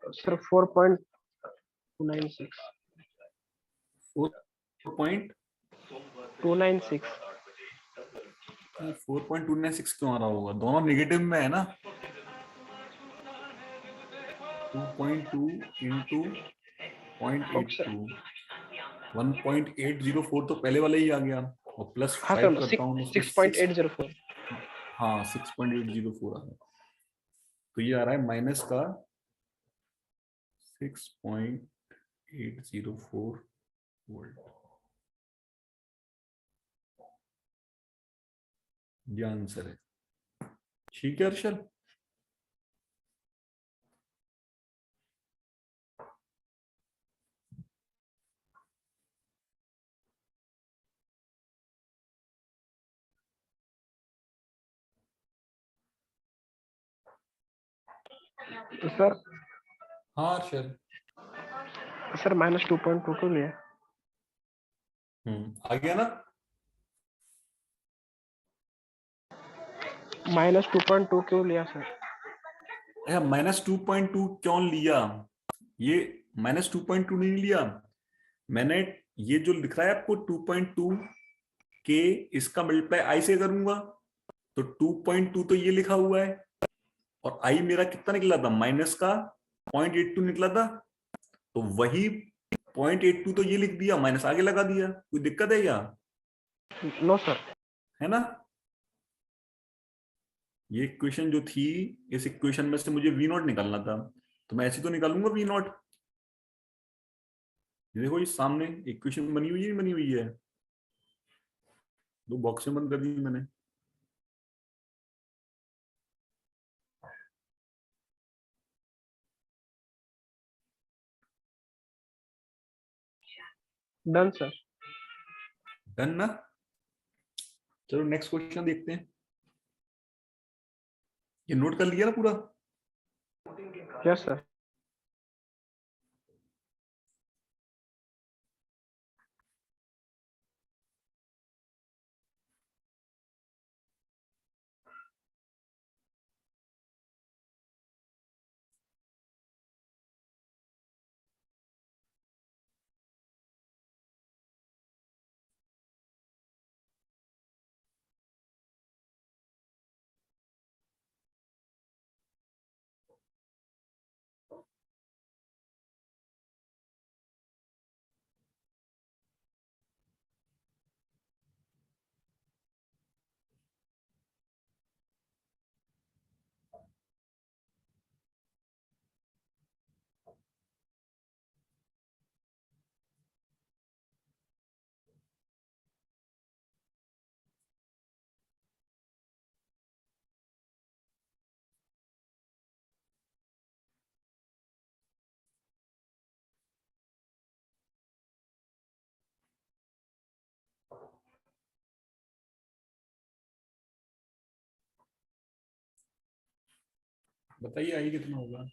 सर 4.296। 4.296 296। क्यों आ रहा होगा, दोनों नेगेटिव में है ना। 2.2 इंटू ओके सर। 0.82, 1.804 तो पहले वाला ही आ गया, और प्लस हाँ 5 सर, करता हूँ उसमें 6। 6.804। हाँ 6.804 आ गया। तो ये आ रहा है माइनस का 6.804 वोल्ट। ये आंसर है। ठीक है हर्षल। तो सर हाँ हर्षल। सर -2.22 लिया। आ गया ना। -2.2 क्यों लिया सर? -2.2 क्यों लिया, ये -2.2 नहीं लिया मैंने, ये जो लिख रहा है आपको 2.2 के, इसका मल्टीप्लाई आई से करूंगा तो 2.2 तो ये लिखा हुआ है, और आई मेरा कितना निकला था, माइनस का 0.82 निकला था, तो वही 0.82 तो ये लिख दिया, माइनस आगे लगा दिया। कोई दिक्कत है क्या, नो सर। है ना। ये इक्वेशन जो थी, इस इक्वेशन में से मुझे वी नॉट निकालना था, तो मैं ऐसे तो निकालूंगा वी नॉट। देखो ये सामने इक्वेशन बनी हुई है, बनी हुई है, दो बॉक्स में बंद कर दी मैंने। Done sir. डन ना। चलो नेक्स्ट क्वेश्चन देखते हैं। ये नोट कर लिया ना पूरा। Yes sir. बताइए आई कितना होगा।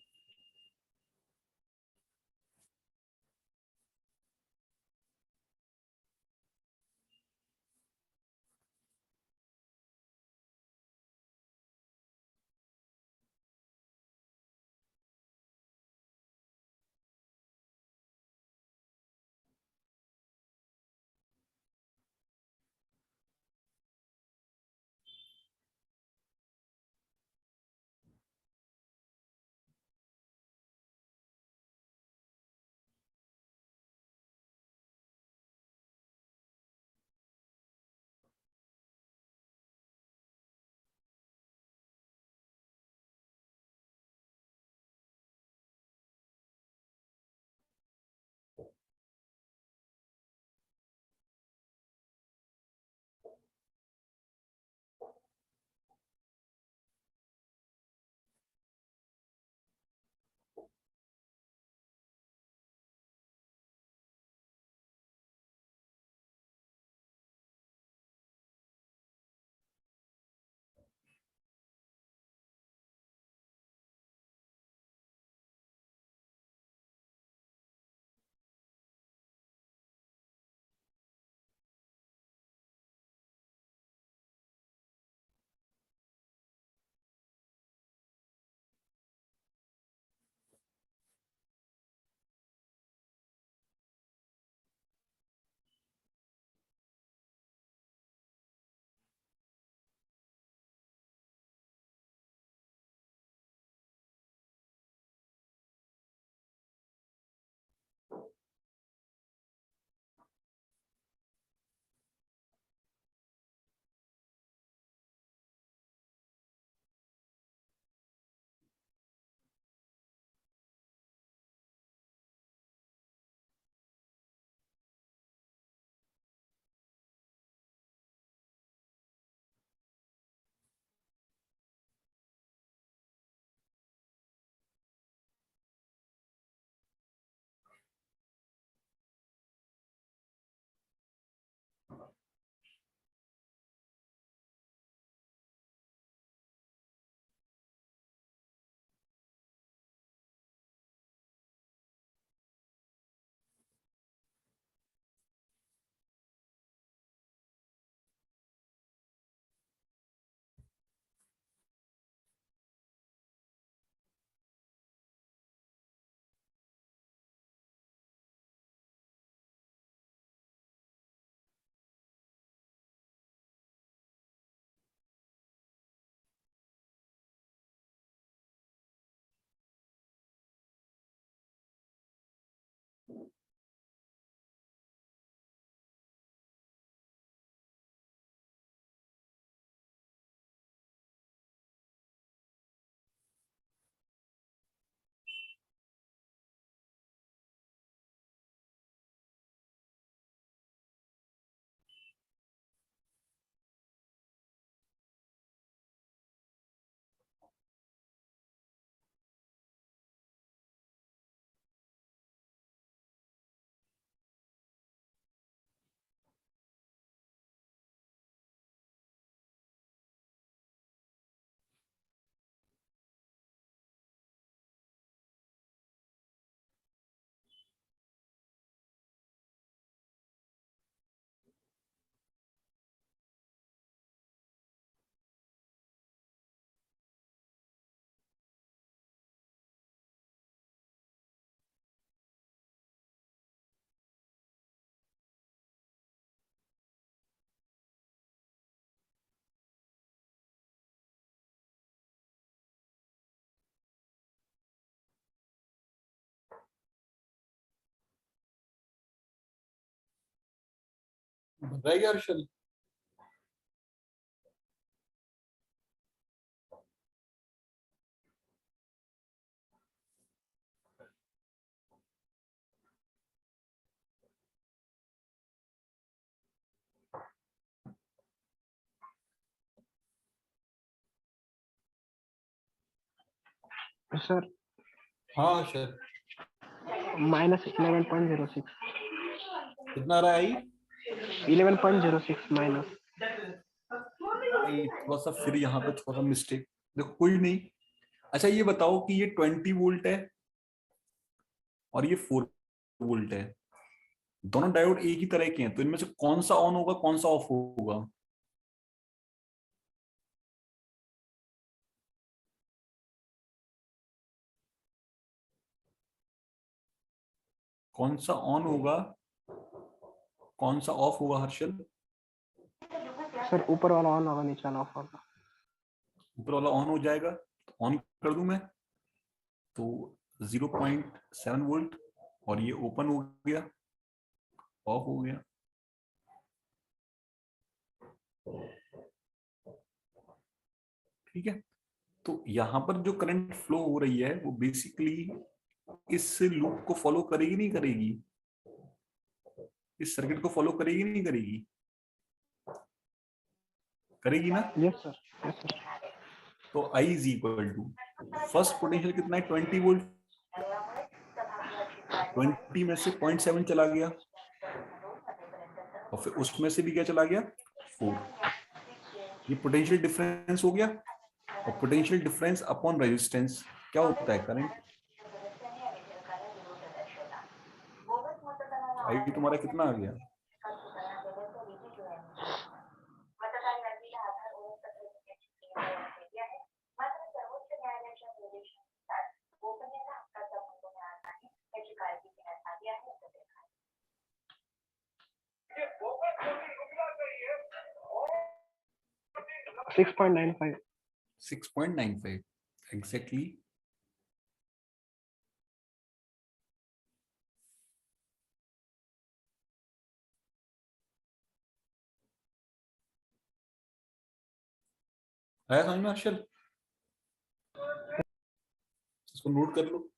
बताइए अर्शल। सर हाँ अर्शल। -11.06। कितना आ रहा है आई? 11.06 माइनस। नहीं, थोड़ा सा फिर यहाँ पे थोड़ा सा मिस्टेक। देखो कोई नहीं, अच्छा ये बताओ कि ये 20 वोल्ट है और ये 4 वोल्ट है, दोनों डायोड एक ही तरह के हैं, तो इनमें से कौन सा ऑन होगा कौन सा ऑफ होगा? कौन सा ऑन होगा कौन सा ऑफ होगा हर्षल? सर ऊपर वाला ऑन होगा, नीचे वाला ऑफ होगा। ऊपर वाला ऑन हो जाएगा, तो ऑन कर दूं मैं, तो 0.7 वोल्ट, और ये ओपन हो गया, ऑफ हो गया। ठीक है, तो यहां पर जो करंट फ्लो हो रही है वो बेसिकली इस लूप को फॉलो करेगी नहीं करेगी, इस सर्किट को फॉलो करेगी नहीं करेगी? करेगी ना? Yes sir, yes sir. तो I is equal to, first potential कितना है 20 वोल्ट, 20 में से 0.7 चला गया, और फिर उसमें से भी क्या चला गया 4, ये पोटेंशियल डिफरेंस हो गया। और पोटेंशियल डिफरेंस अपॉन रेजिस्टेंस क्या होता है? करंट। आई तुम्हारा कितना आ गया? Six point nine five. 6.95 exactly. आया समझ में हर्षल? इसको नोट कर लो।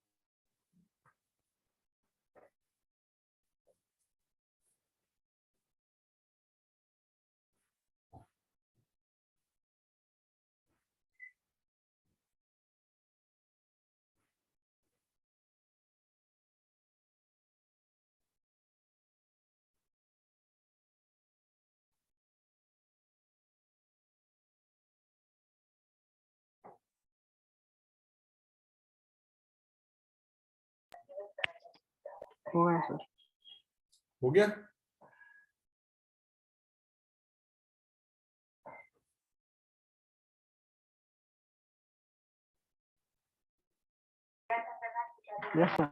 हो गया सर। हो गया। Yes sir.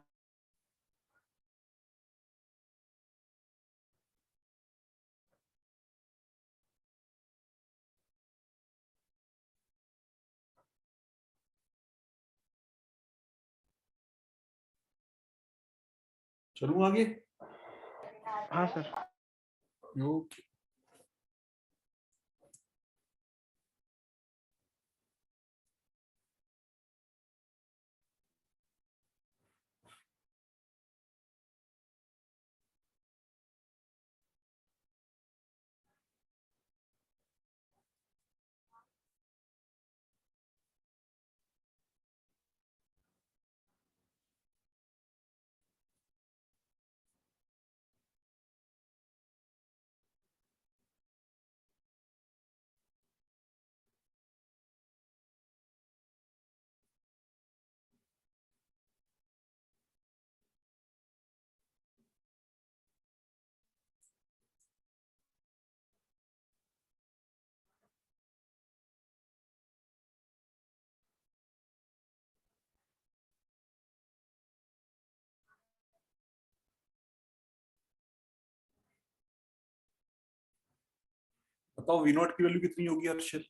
चलूं आगे? हाँ सर। ओके। बताओ वी नॉट की वैल्यू कितनी होगी हर्षल?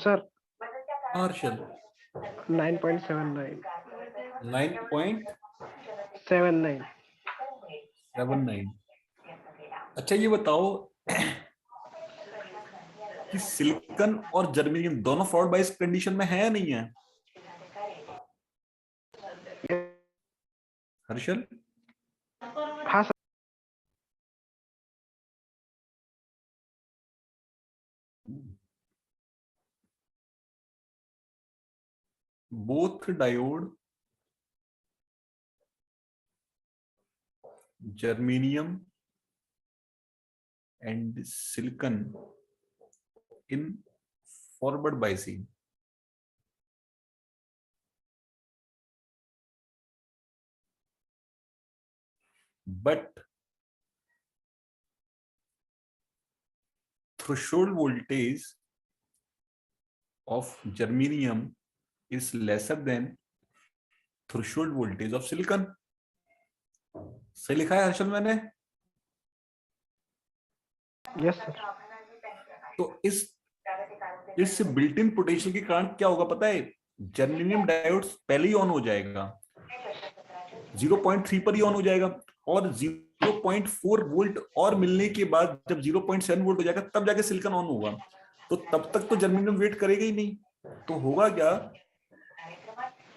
सर हाँ हर्षल 9.79 9.79। 79। अच्छा ये बताओ कि सिलिकॉन और जर्मेनियम दोनों फ्रॉड बाइस कंडीशन में है या नहीं है हर्षल? हाँ sir. both diode germanium and silicon in forward biasing but threshold voltage of germanium is lesser than threshold voltage of silicon। सही लिखा है हर्षल मैंने? Yes sir. तो इस बिल्ट इन पोटेंशियल के कारण क्या होगा पता है? जर्मेनियम डायोड पहले ही ऑन हो जाएगा, 0.3 पर ही ऑन हो जाएगा, और 0.4 वोल्ट और मिलने के बाद जब 0.7 वोल्ट हो जाएगा तब जाके सिलिकॉन ऑन होगा। तो तब तक तो जर्मेनियम वेट करेगा ही नहीं। तो होगा क्या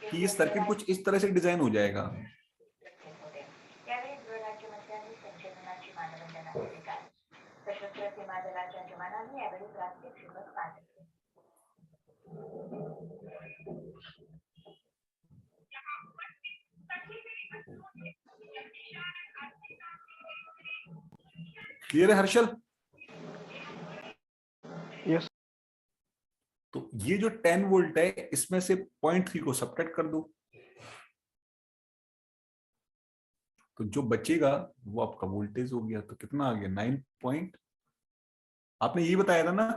कि ये सर्किट कुछ इस तरह से डिजाइन हो जाएगा। क्लियर है हर्षल? यस। तो ये जो 10 वोल्ट है इसमें से 0.3 को सब्ट्रैक्ट कर दो, तो जो बचेगा वो आपका वोल्टेज हो गया। तो कितना आ गया? 9 पॉइंट, आपने यही बताया था ना?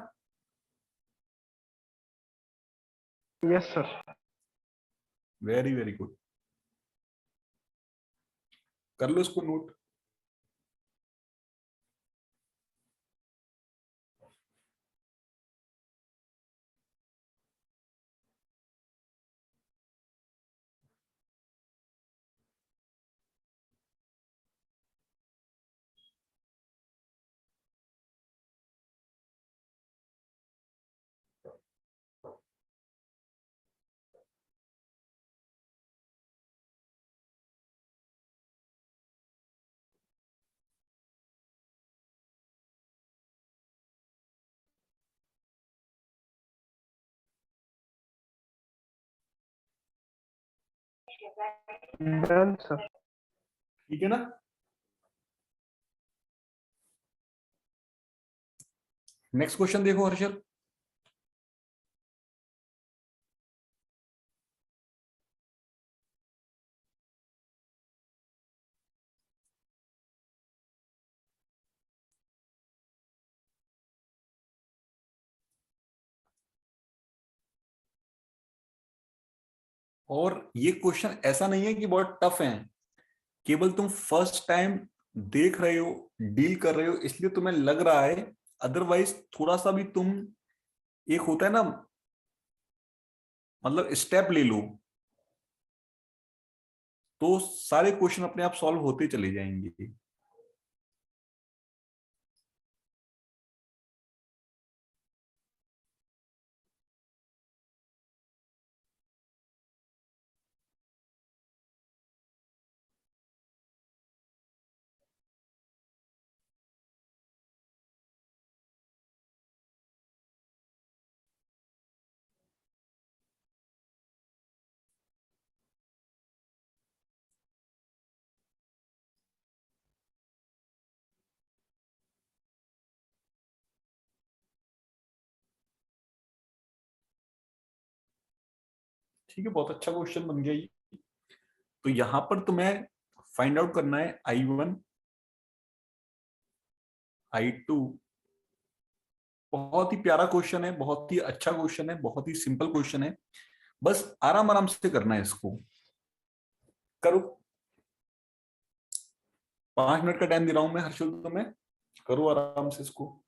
Yes sir. Very very good, कर लो इसको नोट। Done sir. ठीक है ना? नेक्स्ट क्वेश्चन देखो हर्षल। और ये क्वेश्चन ऐसा नहीं है कि बहुत टफ है, केवल तुम फर्स्ट टाइम देख रहे हो, डील कर रहे हो, इसलिए तुम्हें लग रहा है। अदरवाइज थोड़ा सा भी तुम, एक होता है ना, मतलब स्टेप ले लो तो सारे क्वेश्चन अपने आप सॉल्व होते चले जाएंगे। ठीक है, बहुत अच्छा क्वेश्चन बन गया ये। तो यहां पर तुम्हें फाइंड आउट करना है I1 I2। बहुत ही प्यारा क्वेश्चन है, बहुत ही अच्छा क्वेश्चन है, बहुत ही सिंपल क्वेश्चन है। बस आराम आराम से करना है इसको। करो, 5 मिनट का टाइम दे रहा हूं मैं हर्षल तुम्हें, करो आराम से इसको।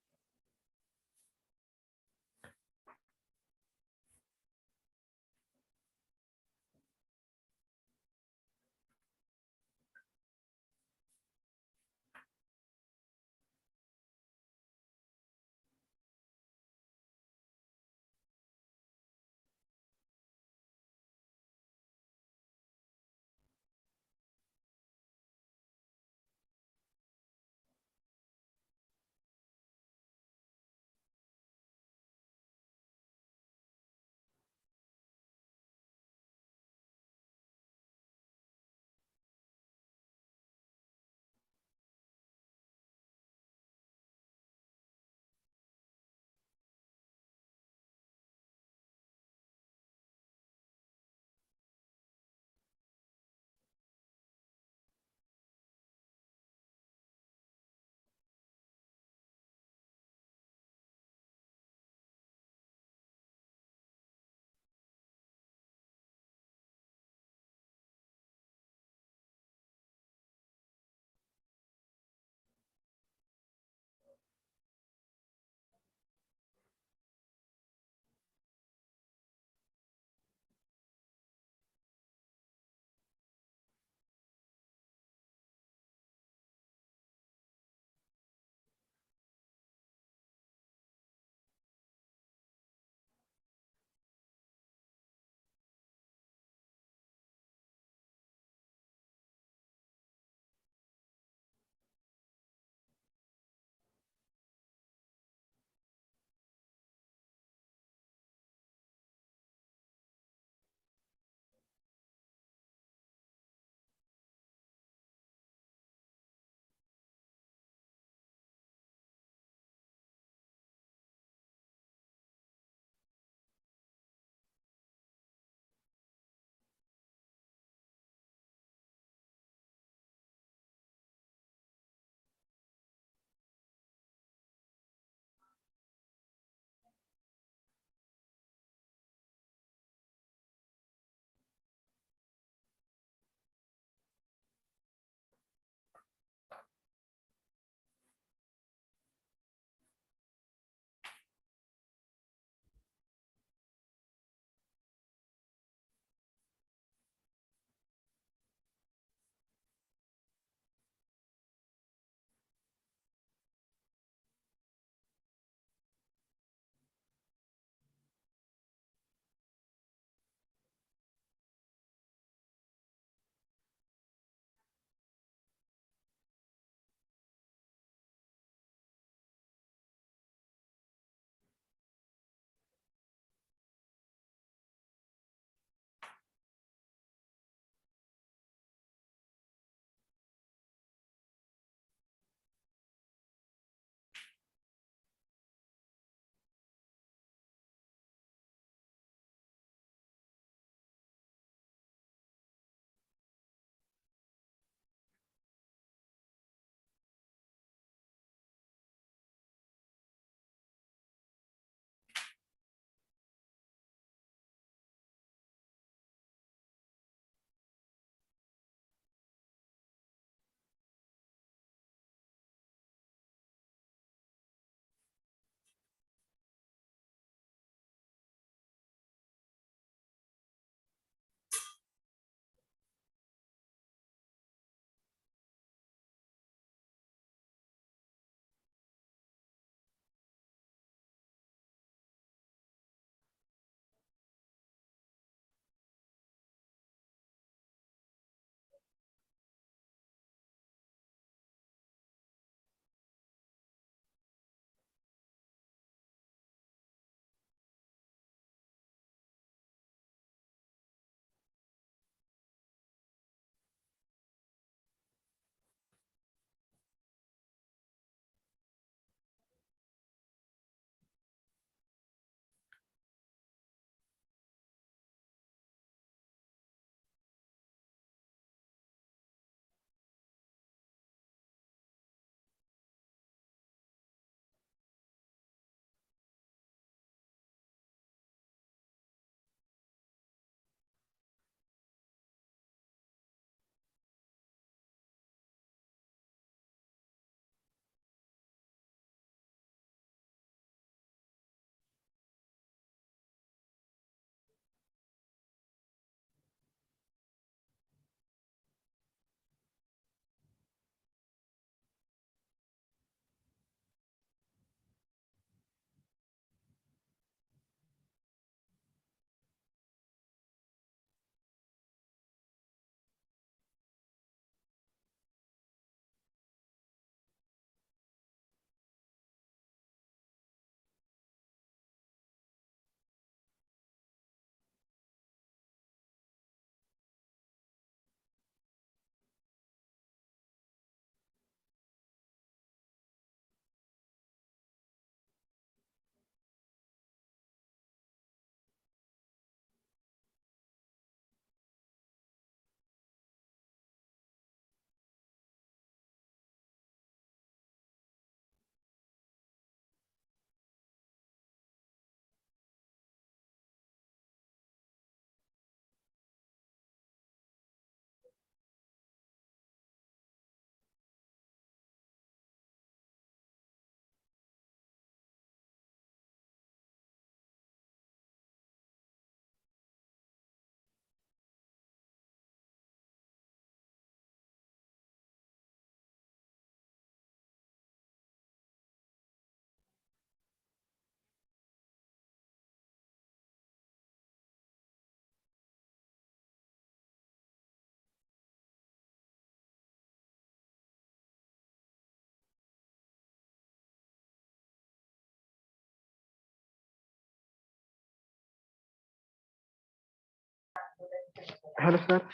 Hello sir.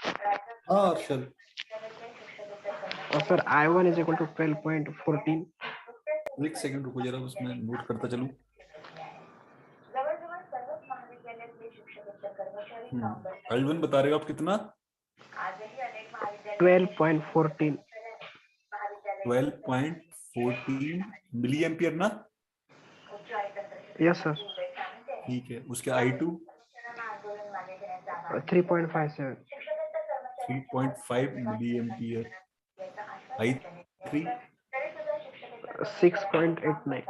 हाँ हर्षल, और sir I1 is equal to 12.14। एक सेकंड रुको जरा, उसमें नोट करता चलूं। I1 बता रहे हो आप कितना? 12.14। 12.14 मिली एम्पियर ना? Yes sir. ठीक है, उसके I2 3.57। 3.5 milli ampere. I3 6.89।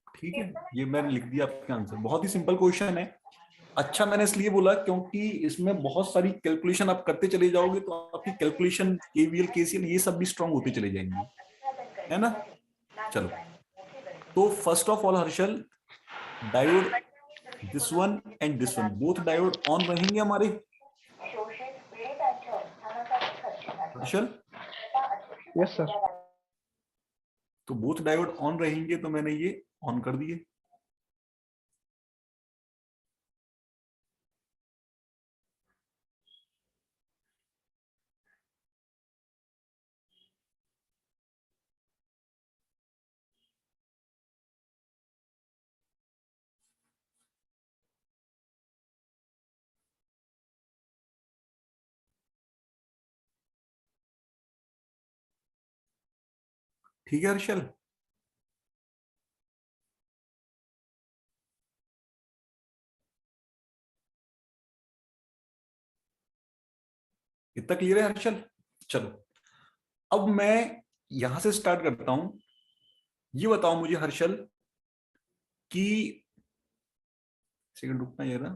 ठीक है, ये मैंने लिख दिया आपका आंसर। बहुत ही सिंपल क्वेश्चन है। अच्छा मैंने इसलिए बोला क्योंकि इसमें बहुत सारी कैलकुलेशन आप करते चले जाओगे तो आपकी कैलकुलेशन केवीएल केसीएल ये सब भी स्ट्रांग होते चले जाएंगे, है ना? चलो, तो first of all Harshal, diode this one and this one, both diode on रहेंगे हमारे हर्षल? Yes sir. तो बोथ डायोड ऑन रहेंगे, तो मैंने ये ऑन कर दिए। ठीक है हर्षल? इतना क्लियर है हर्षल? चलो, अब मैं यहां से स्टार्ट करता हूं। ये बताओ मुझे हर्षल कि, सेकंड रुकना ये ना,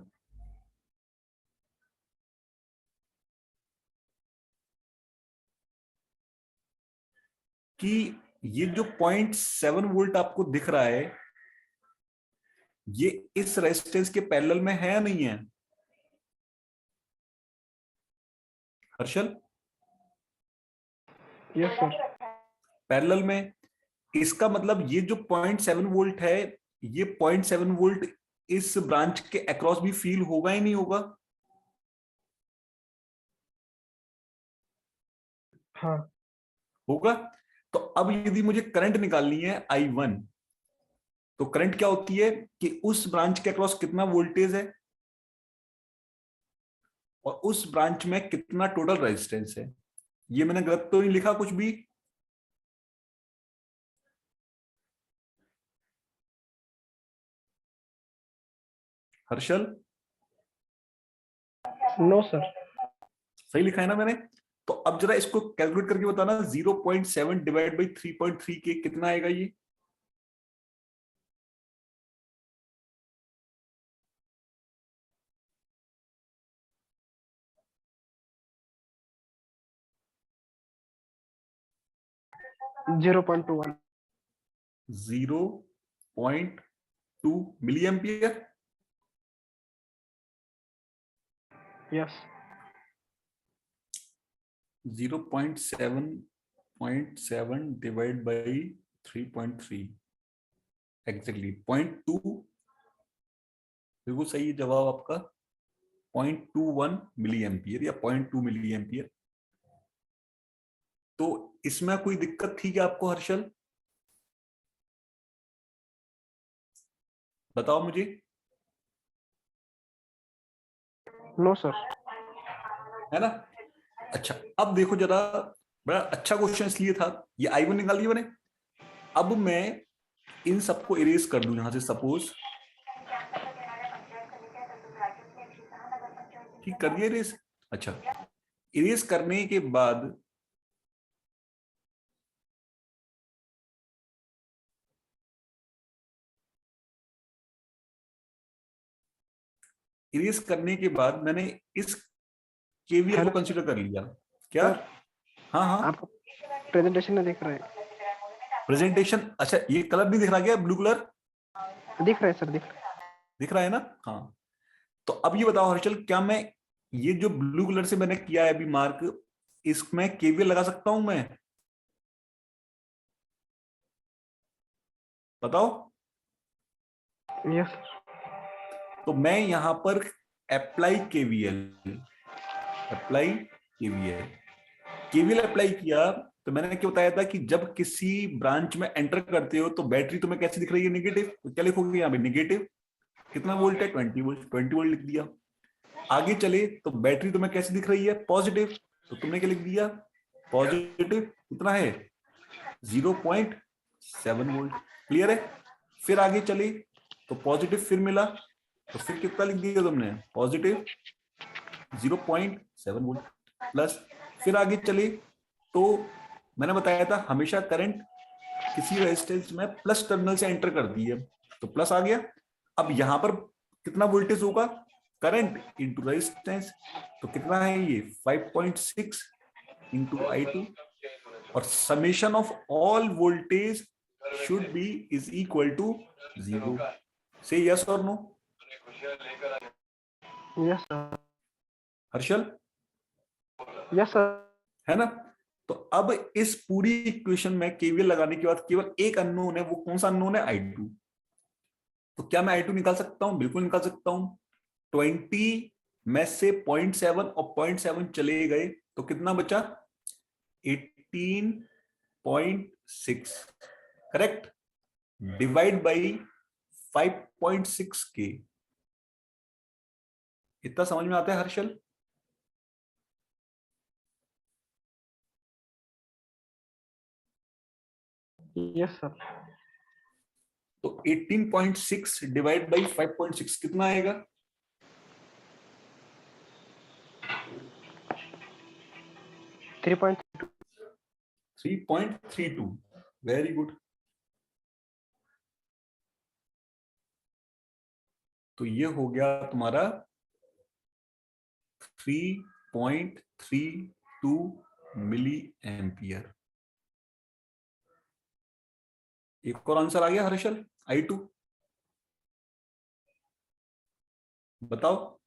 कि ये जो 0.7 वोल्ट आपको दिख रहा है, ये इस रेजिस्टेंस के पैरेलल में है या नहीं है हर्षल? Yes sir. पैरेलल में, इसका मतलब ये जो 0.7 वोल्ट है, ये 0.7 वोल्ट इस ब्रांच के अक्रॉस भी फील होगा ही नहीं होगा? हाँ। होगा। तो अब यदि मुझे करंट निकालनी है I1, तो करंट क्या होती है कि उस ब्रांच के अक्रॉस कितना वोल्टेज है और उस ब्रांच में कितना टोटल रेजिस्टेंस है। ये मैंने गलत तो नहीं लिखा कुछ भी हर्षल? No sir. सही लिखा है ना मैंने? तो अब जरा इसको कैलकुलेट करके बताना, 0.7 डिवाइड बाई 3.3 के कितना आएगा ये? Zero point two one. 0.2 milli ampere. Yes. 0.7 divide by 3.3, exactly 0.2। बिल्कुल सही जवाब आपका, 0.21 मिली एम्पियर या 0.2 मिली एम्पियर। तो इसमें कोई दिक्कत थी क्या आपको हर्षल? बताओ मुझे। No sir. है ना? अच्छा, अब देखो जरा, बड़ा अच्छा क्वेश्चन इसलिए था, ये I1 निकाल दिया मैंने। अब मैं इन सबको इरेज कर दूं यहां से, सपोज, ठीक कर दिया इरेज। अच्छा, इरेज करने के बाद इरेज करने के बाद मैंने इस केवीएल को हेलो कंसीडर कर लिया। क्या? सर। हाँ हाँ, आपको प्रेजेंटेशन में दिख रहा है? प्रेजेंटेशन, अच्छा ये कलर नहीं दिख रहा क्या, ब्लू कलर? दिख रहा है सर, दिख रहा है। दिख रहा है ना? हाँ। तो अब ये बताओ हर्षल, क्या मैं ये जो ब्लू कलर से मैंने किया है अभी मार्क, इसमें केवीएल लगा सकता हूं मैं? बताओ। यस। तो मैं यहां पर अप्लाई केवीएल अप्लाई किया, तो मैंने क्या बताया था कि जब किसी ब्रांच में एंटर करते हो तो बैटरी तुम्हें कैसे दिख रही है, नेगेटिव। तो क्या लिखोगे यहाँ पे, नेगेटिव। कितना वोल्ट है, 20 वोल्ट लिख दिया। आगे चले तो बैटरी तुम्हें कैसे दिख रही है, पॉजिटिव। तो तुमने क्या लिख दिया, पॉजिटिव। कितना है, 0.7 वोल्ट। क्लियर है। फिर आगे चले तो पॉजिटिव फिर मिला, तो फिर कितना लिख दिया तुमने, पॉजिटिव 0.7 वोल्ट प्लस। फिर आगे चले तो मैंने बताया था हमेशा करंट किसी रेजिस्टेंस में प्लस टर्मिनल से एंटर करती है, तो प्लस आ गया। अब यहां पर कितना वोल्टेज होगा, करंट इंटू रेजिस्टेंस। तो कितना है ये, 5.6 इंटू I2, और summation of all voltage should be is equal to 0। से यस और no, yes sir, Harshal, yes sir. है ना। तो अब इस पूरी इक्वेशन में केवीएल लगाने के बाद केवल एक अननोन है, वो कौन सा अननोन है, I2। तो क्या मैं I2 निकाल सकता हूं, बिल्कुल निकाल सकता हूं। 20 में से 0.7 और 0.7 चले गए तो कितना बचा, 18.6, करेक्ट। डिवाइड बाई 5.6 के। इतना समझ में आता है हर्षल। Yes sir. तो 18.6 डिवाइड बाई 5.6 कितना आएगा, 3.32। Very good. तो ये हो गया तुम्हारा 3.32 मिली एम्पियर। एक और आंसर आ गया हर्षल, I2 बताओ।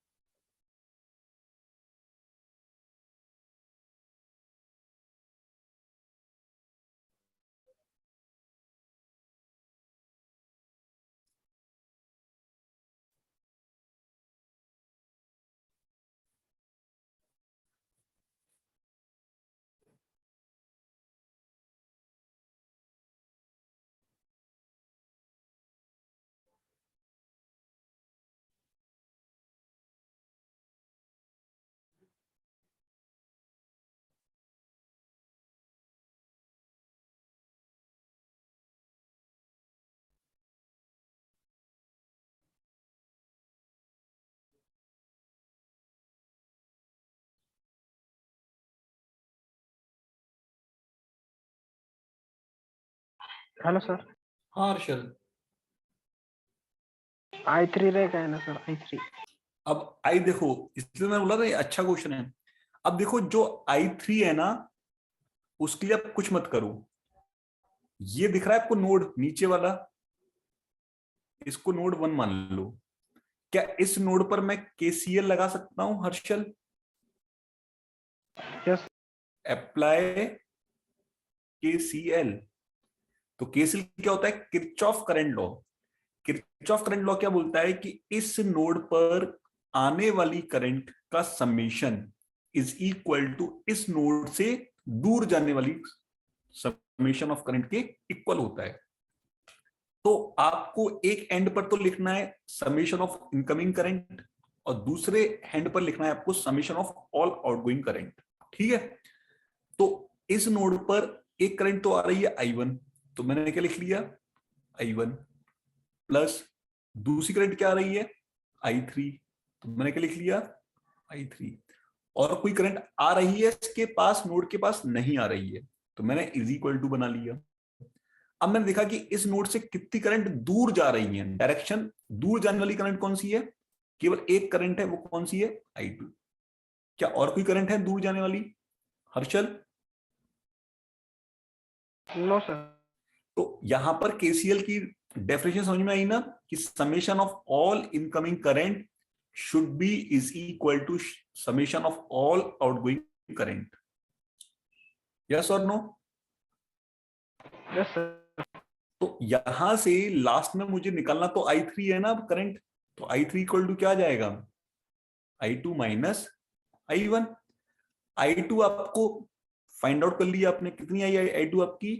Hello sir. हाँ हर्षल। I3 रहेगा है ना सर, I3। अब आई देखो, इसलिए मैं बोला था ये अच्छा क्वेश्चन है। अब देखो जो I3 है ना, उसके लिए आप कुछ मत करो। ये दिख रहा है आपको नोड नीचे वाला, इसको नोड 1 मान लो। क्या इस नोड पर मैं KCL लगा सकता हूं हर्षल, यस। Apply KCL। तो KCL क्या होता है, Kirchhoff current law. Kirchhoff current law क्या बोलता है कि इस नोड पर आने वाली करंट का समेशन इज इक्वल टू इस नोड से दूर जाने वाली समेशन ऑफ करंट के इक्वल होता है। तो आपको एक एंड पर तो लिखना है समेशन ऑफ इनकमिंग करंट, और दूसरे हैंड पर लिखना है आपको summation of all outgoing current. ठीक है। तो इस नोड पर एक करंट तो आ रही है I1, तो मैंने क्या लिख लिया, I1 प्लस दूसरी करंट क्या आ रही है, I3, तो मैंने क्या लिख लिया, I3। और कोई करंट आ रही है इसके पास, नोड के पास नहीं आ रही है, तो मैंने इज इक्वल टू बना लिया। अब मैंने देखा कि इस नोड से कितनी करंट दूर जा रही है, डायरेक्शन दूर जाने वाली करंट कौन सी है, केवल एक करंट है, वो कौन सी है, I2। क्या और कोई करंट है दूर जाने वाली हर्षल। No sir. तो यहां पर KCL की डेफिनेशन समझ में आई ना, कि summation of all incoming current should be is equal to summation of all outgoing current. Yes और नो। Yes sir. तो यहां से लास्ट में मुझे निकालना तो I3 है ना करंट, तो I3 इक्वल टू क्या आ जाएगा, I2 माइनस I1। I2 आपको फाइंड आउट कर लिया आपने, कितनी आई I2 आपकी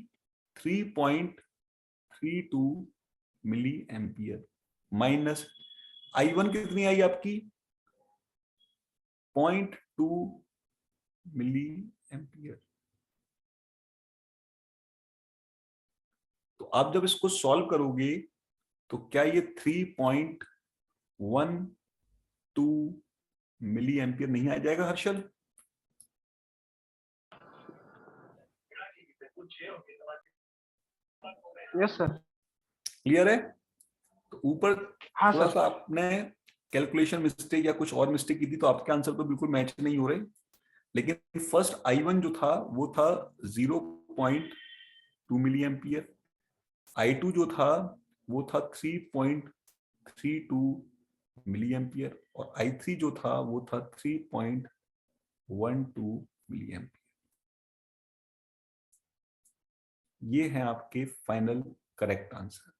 3.32 मिली एम्पियर, माइनस I1 कितनी आई आपकी 0.2 मिली एम्पियर। तो आप जब इसको सॉल्व करोगे तो क्या ये 3.12 मिली एम्पियर नहीं आ जाएगा हर्षल? Yes sir. क्लियर है? तो ऊपर हाँ थोड़ा सर। सा आपने कैलकुलेशन मिस्टेक या कुछ और मिस्टेक की थी, तो आपके आंसर तो बिल्कुल मैच नहीं हो रहे। लेकिन फर्स्ट I1 जो था वो था 0.2 मिली एम्पियर, I2 जो था वो था 3.32 मिली एम्पियर, और I3 जो था वो था 3.12 मिली एम्पियर। ये है आपके final correct answer.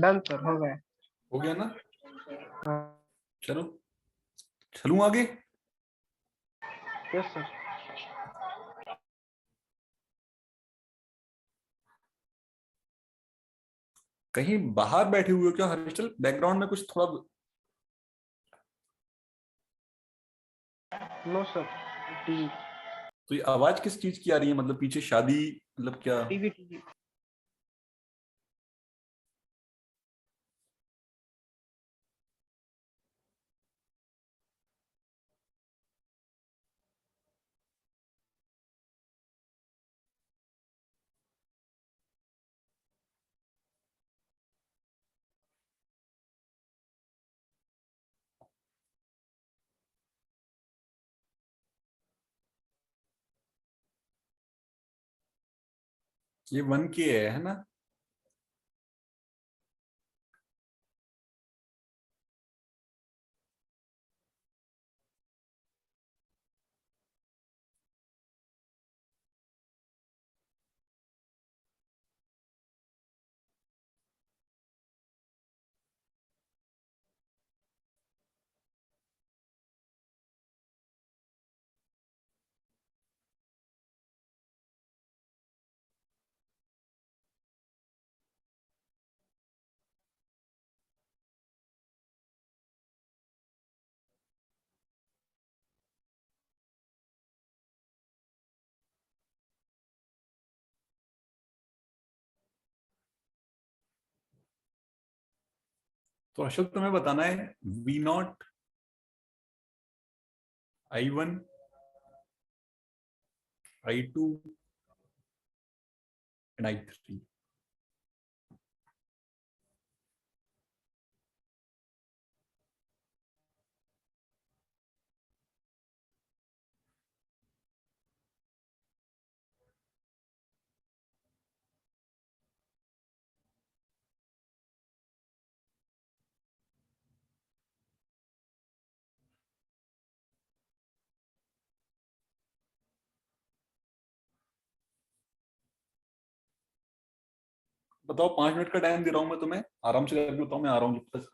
Done sir, हो गए। हो गया ना? हाँ। चलो चलूं आगे। Yes sir. कहीं बाहर बैठे हुए हो क्या हर्षल? बैकग्राउंड में कुछ थोड़ा, नो सर। टीवी। तो ये आवाज किस चीज की आ रही है? मतलब पीछे शादी, मतलब क्या? TV TV. ये 1K है ना? तो अशोक तुम्हें बताना है V0, I1, I2 and I3. बताओ, 5 मिनट का टाइम दे रहा हूं मैं तुम्हें, आराम से कर लेता हूँ, मैं आ रहा हूँ जब तक।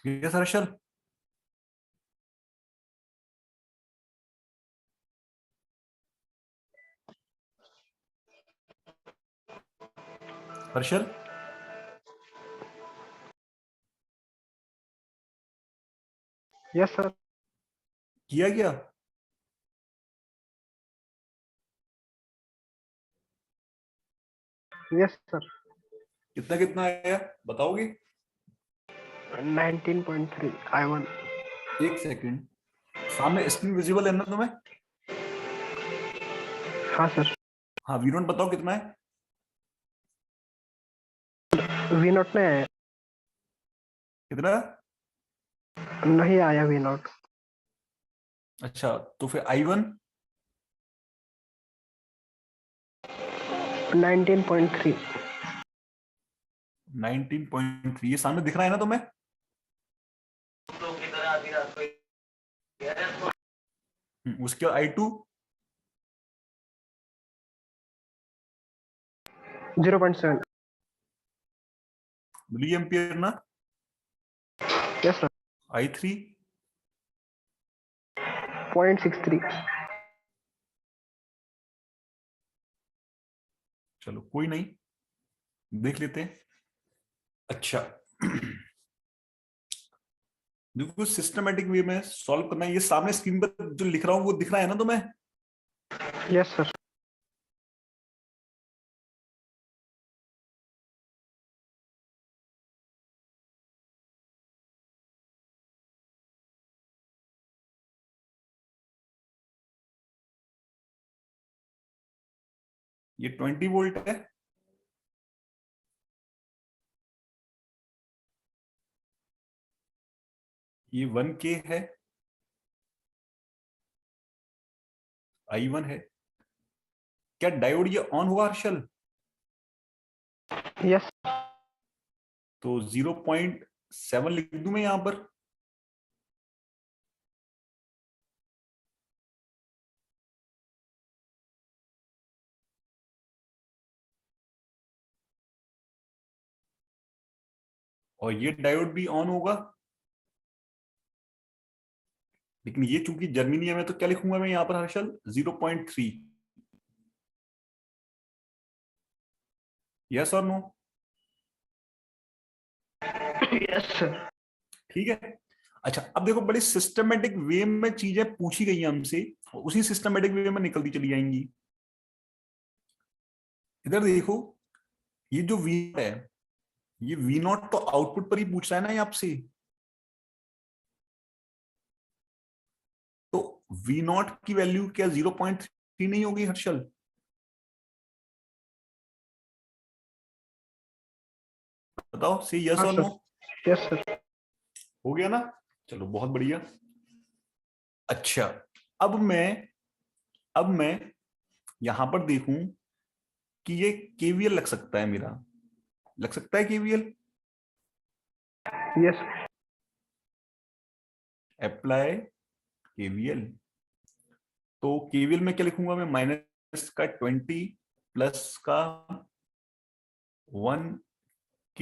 Yes Harshal. Harshal yes sir. किया गया? Yes sir. कितना कितना आया बताओगे? 19.3 I1। एक सेकंड, सामने स्क्रीन विजिबल है ना तुम्हें? हाँ सर। हाँ, वी नोट बताओ कितना है? वी नॉट में आया? कितना? नहीं आया वी नॉट। अच्छा, तो फिर I1? 19.3। 19.3 ये सामने दिख रहा है ना तुम्हें? उसके बाद I2? 0.7। मिली एम्पियर ना? Yes sir. I3? 0.63। चलो कोई नहीं, देख लेते हैं। अच्छा, देखो सिस्टमेटिक वे में सॉल्व करना है। ये सामने स्क्रीन पर जो लिख रहा हूँ वो दिख रहा है ना तुम्हें? Yes sir. ये 20 वोल्ट है। ये 1K है। I1 है। क्या डायोड ये ऑन हुआ हर्षल? यस। तो 0.7 लिख दूं मैं यहां पर? और ये डायोड भी ऑन होगा, लेकिन ये चूंकि जर्मीनियम है तो क्या लिखूंगा मैं यहां पर हर्षल? 0.3। यस और नो? Yes sir. ठीक है। अच्छा, अब देखो बड़ी सिस्टमेटिक वे में चीजें पूछी गई हैं हमसे, उसी सिस्टमेटिक वे में निकलती चली जाएंगी। इधर देखो, ये जो वी है, ये वी नॉट तो आउटपुट पर ही पूछ रहा है ना ये आपसे। तो वी नॉट की वैल्यू क्या 0.3 नहीं होगी हर्षल? बताओ, से यस हाँ और नो? सर। Yes sir. हो गया ना? चलो बहुत बढ़िया। अच्छा, अब मैं यहां पर देखूं कि ये केवीएल लग सकता है मेरा, लग सकता है केवीएल? यस। Apply KVL. तो केवीएल में क्या लिखूंगा मैं? माइनस का 20 प्लस का 1K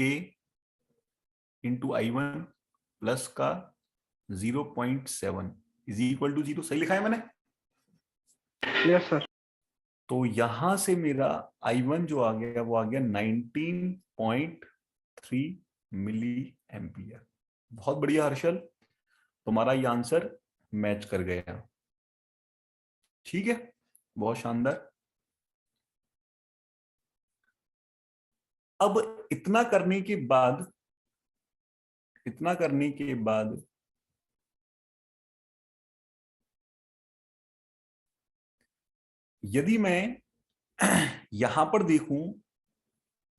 इंटू I1 प्लस का 0.7 इज इक्वल टू 0। सही लिखा है मैंने? Yes sir. तो यहां से मेरा I1 जो आ गया वो आ गया 19.3 मिली एम्पियर। बहुत बढ़िया हर्षल, तुम्हारा ये आंसर मैच कर गया। ठीक है, बहुत शानदार। अब इतना करने के बाद यदि मैं यहां पर देखूं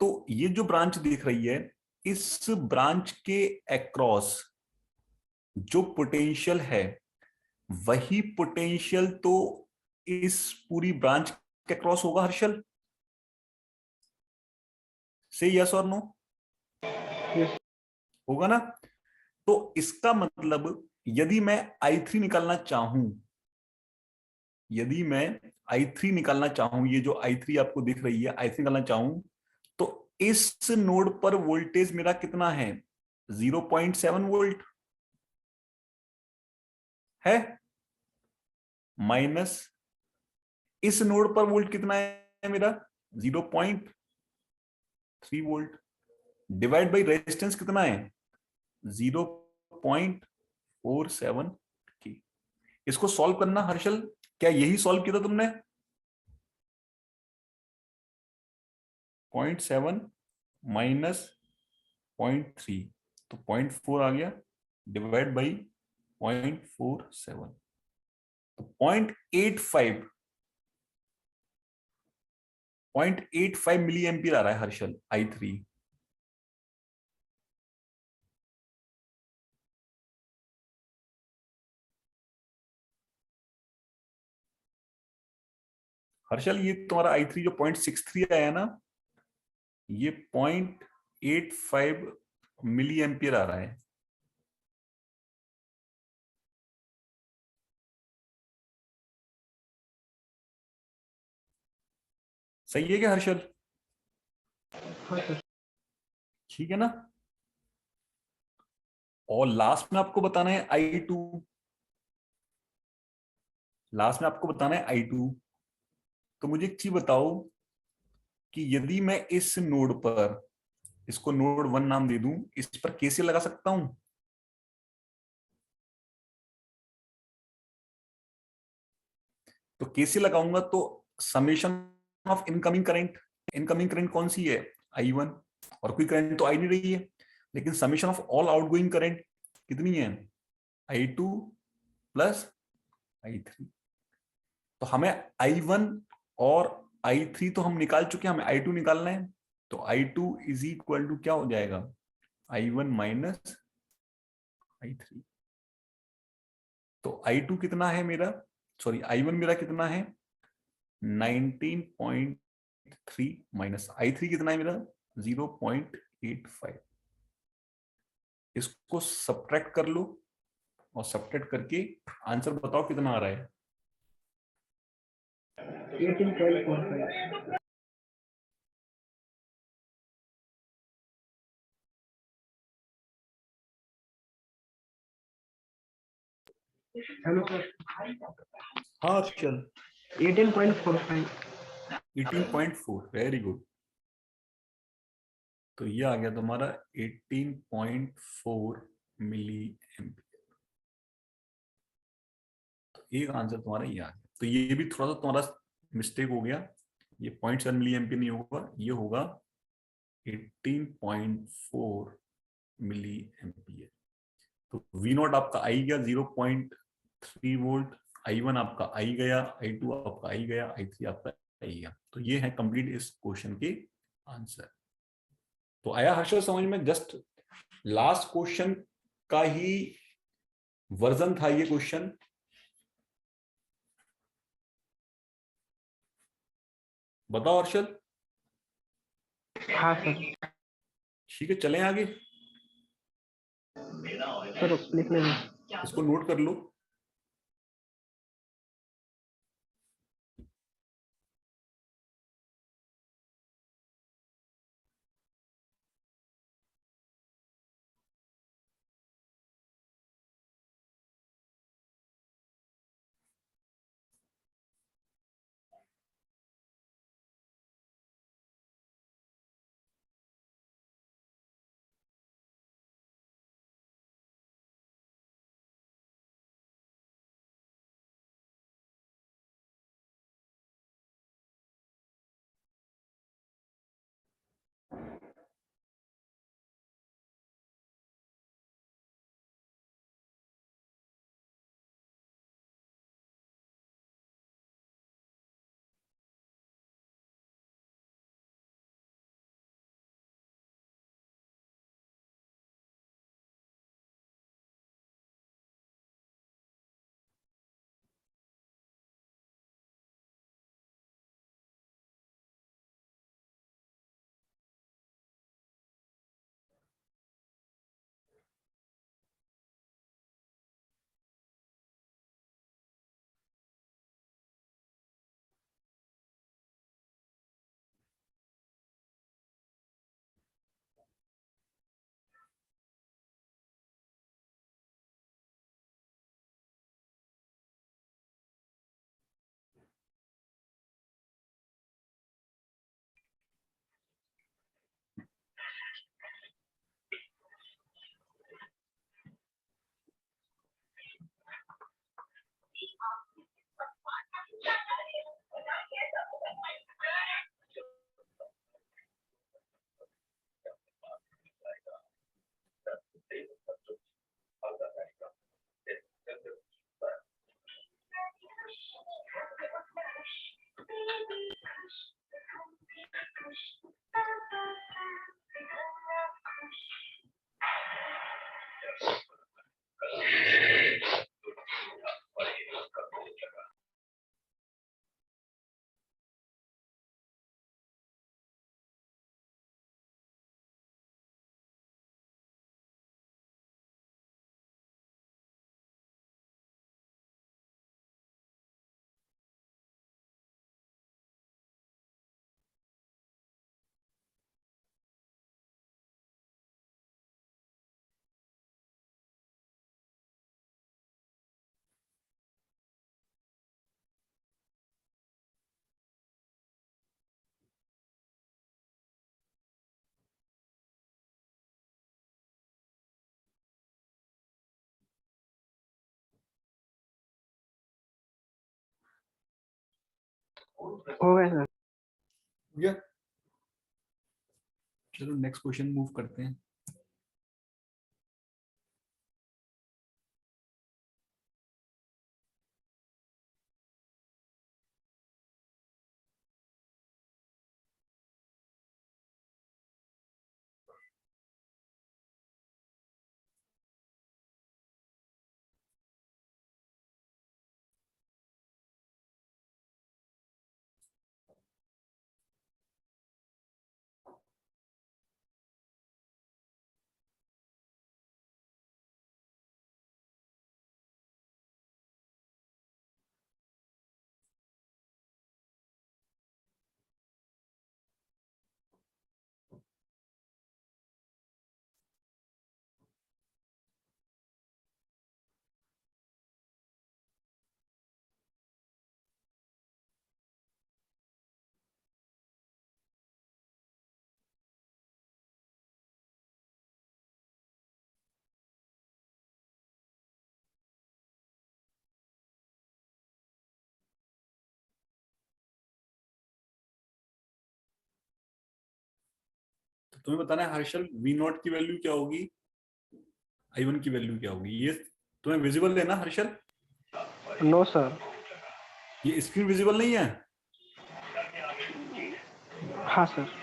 तो ये जो ब्रांच दिख रही है, इस ब्रांच के अक्रॉस जो पोटेंशियल है वही पोटेंशियल तो इस पूरी ब्रांच के अक्रॉस होगा हर्षल। से यस और नो? Yes. होगा ना? तो इसका मतलब यदि मैं I3 निकालना चाहूं, ये जो I3 आपको दिख रही है, I3 निकालना चाहूं तो इस नोड पर वोल्टेज मेरा कितना है? 0.7 वोल्ट है, माइनस इस नोड पर वोल्ट कितना है मेरा? 0.3 वोल्ट, डिवाइड बाई रेजिस्टेंस कितना है? 0.47 की। इसको सॉल्व करना हर्षल, क्या यही सॉल्व किया था तुमने? 0.7 माइनस 0.3 तो 0.4 आ गया, डिवाइड बाई 0.47 तो 0.85 मिली एम्पियर आ रहा है हर्षल I3। हर्षल ये तुम्हारा I3 जो 0.63 आया ना, ये 0.85 मिली एम्पियर आ रहा है। सही है क्या हर्षल? हाँ सर। ठीक है ना? और लास्ट में आपको बताना है I2। तो मुझे एक चीज बताओ कि यदि मैं इस नोड पर, इसको नोड 1 नाम दे दूं, इस पर कैसे लगा सकता हूं? तो कैसे लगाऊंगा? तो समेशन ऑफ इनकमिंग करंट कौन सी है? I1, और कोई करंट तो आ ही नहीं रही है, लेकिन summation of all outgoing current कितनी है? I2 plus I3। तो हमें I1 और I3 तो हम निकाल चुके हैं, हमें I2 निकालना है। तो I2 इज इक्वल टू क्या हो जाएगा? I1 minus I3। तो I2 कितना है मेरा? सॉरी, I1 मेरा कितना है? 19.3 माइनस I3 कितना है मेरा? 0.85। इसको सब्ट्रैक्ट कर लो और सब्ट्रैक्ट करके आंसर बताओ कितना आ रहा है। 18.45। Hello sir. हाँ चल, 18.45। 18.4, वेरी गुड। तो ये आ गया तुम्हारा 18.4 मिली एम्पियर। तो एक आंसर तुम्हारा ये आ गया। तो ये भी थोड़ा सा तुम्हारा मिस्टेक हो गया, ये 0.7 मिली एम्पियर नहीं होगा, ये होगा 18.4 मिली एम्पियर। तो वी नॉट आपका आई गया 0.3 वोल्ट, I1 आपका आई गया, I2 आपका आई गया, I3 आपका आई गया। तो ये है कंप्लीट इस क्वेश्चन के आंसर। तो आया हर्षल समझ में? जस्ट लास्ट क्वेश्चन का ही वर्जन था ये क्वेश्चन। बताओ हर्षल। हाँ सर। ठीक है, चलें आगे। सर लिखने में। इसको नोट कर लो। हो गया सर। गया। चलो नेक्स्ट क्वेश्चन मूव करते हैं। तो तुम्हें बताना है हर्षल, वी नॉट की वैल्यू क्या होगी, I1 की वैल्यू क्या होगी। ये तुम्हें विजिबल है ना हर्षल? No sir. ये स्क्रीन विजिबल नहीं है? हाँ सर।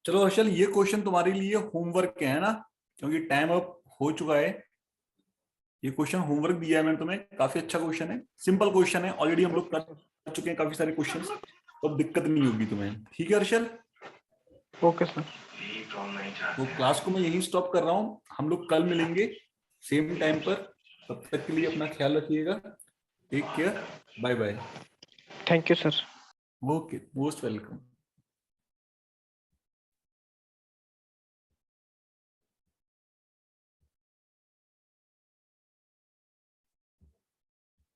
चलो हर्षल, ये क्वेश्चन तुम्हारे लिए होमवर्क है ना, क्योंकि टाइम अब हो चुका है। ये क्वेश्चन होमवर्क दिया है मैंने तुम्हें, काफी अच्छा क्वेश्चन है, सिंपल क्वेश्चन है, ऑलरेडी हम लोग ओके सर। कर चुके हैं काफी सारे क्वेश्चन, तो अब दिक्कत नहीं होगी तुम्हें। ठीक है हर्षल? Okay sir. तो क्लास को मैं यहीं स्टॉप कर रहा हूँ, हम लोग कल मिलेंगे सेम टाइम पर। तब तक के लिए अपना ख्याल रखिएगा। Take care, bye bye. Thank you sir. Okay, most welcome.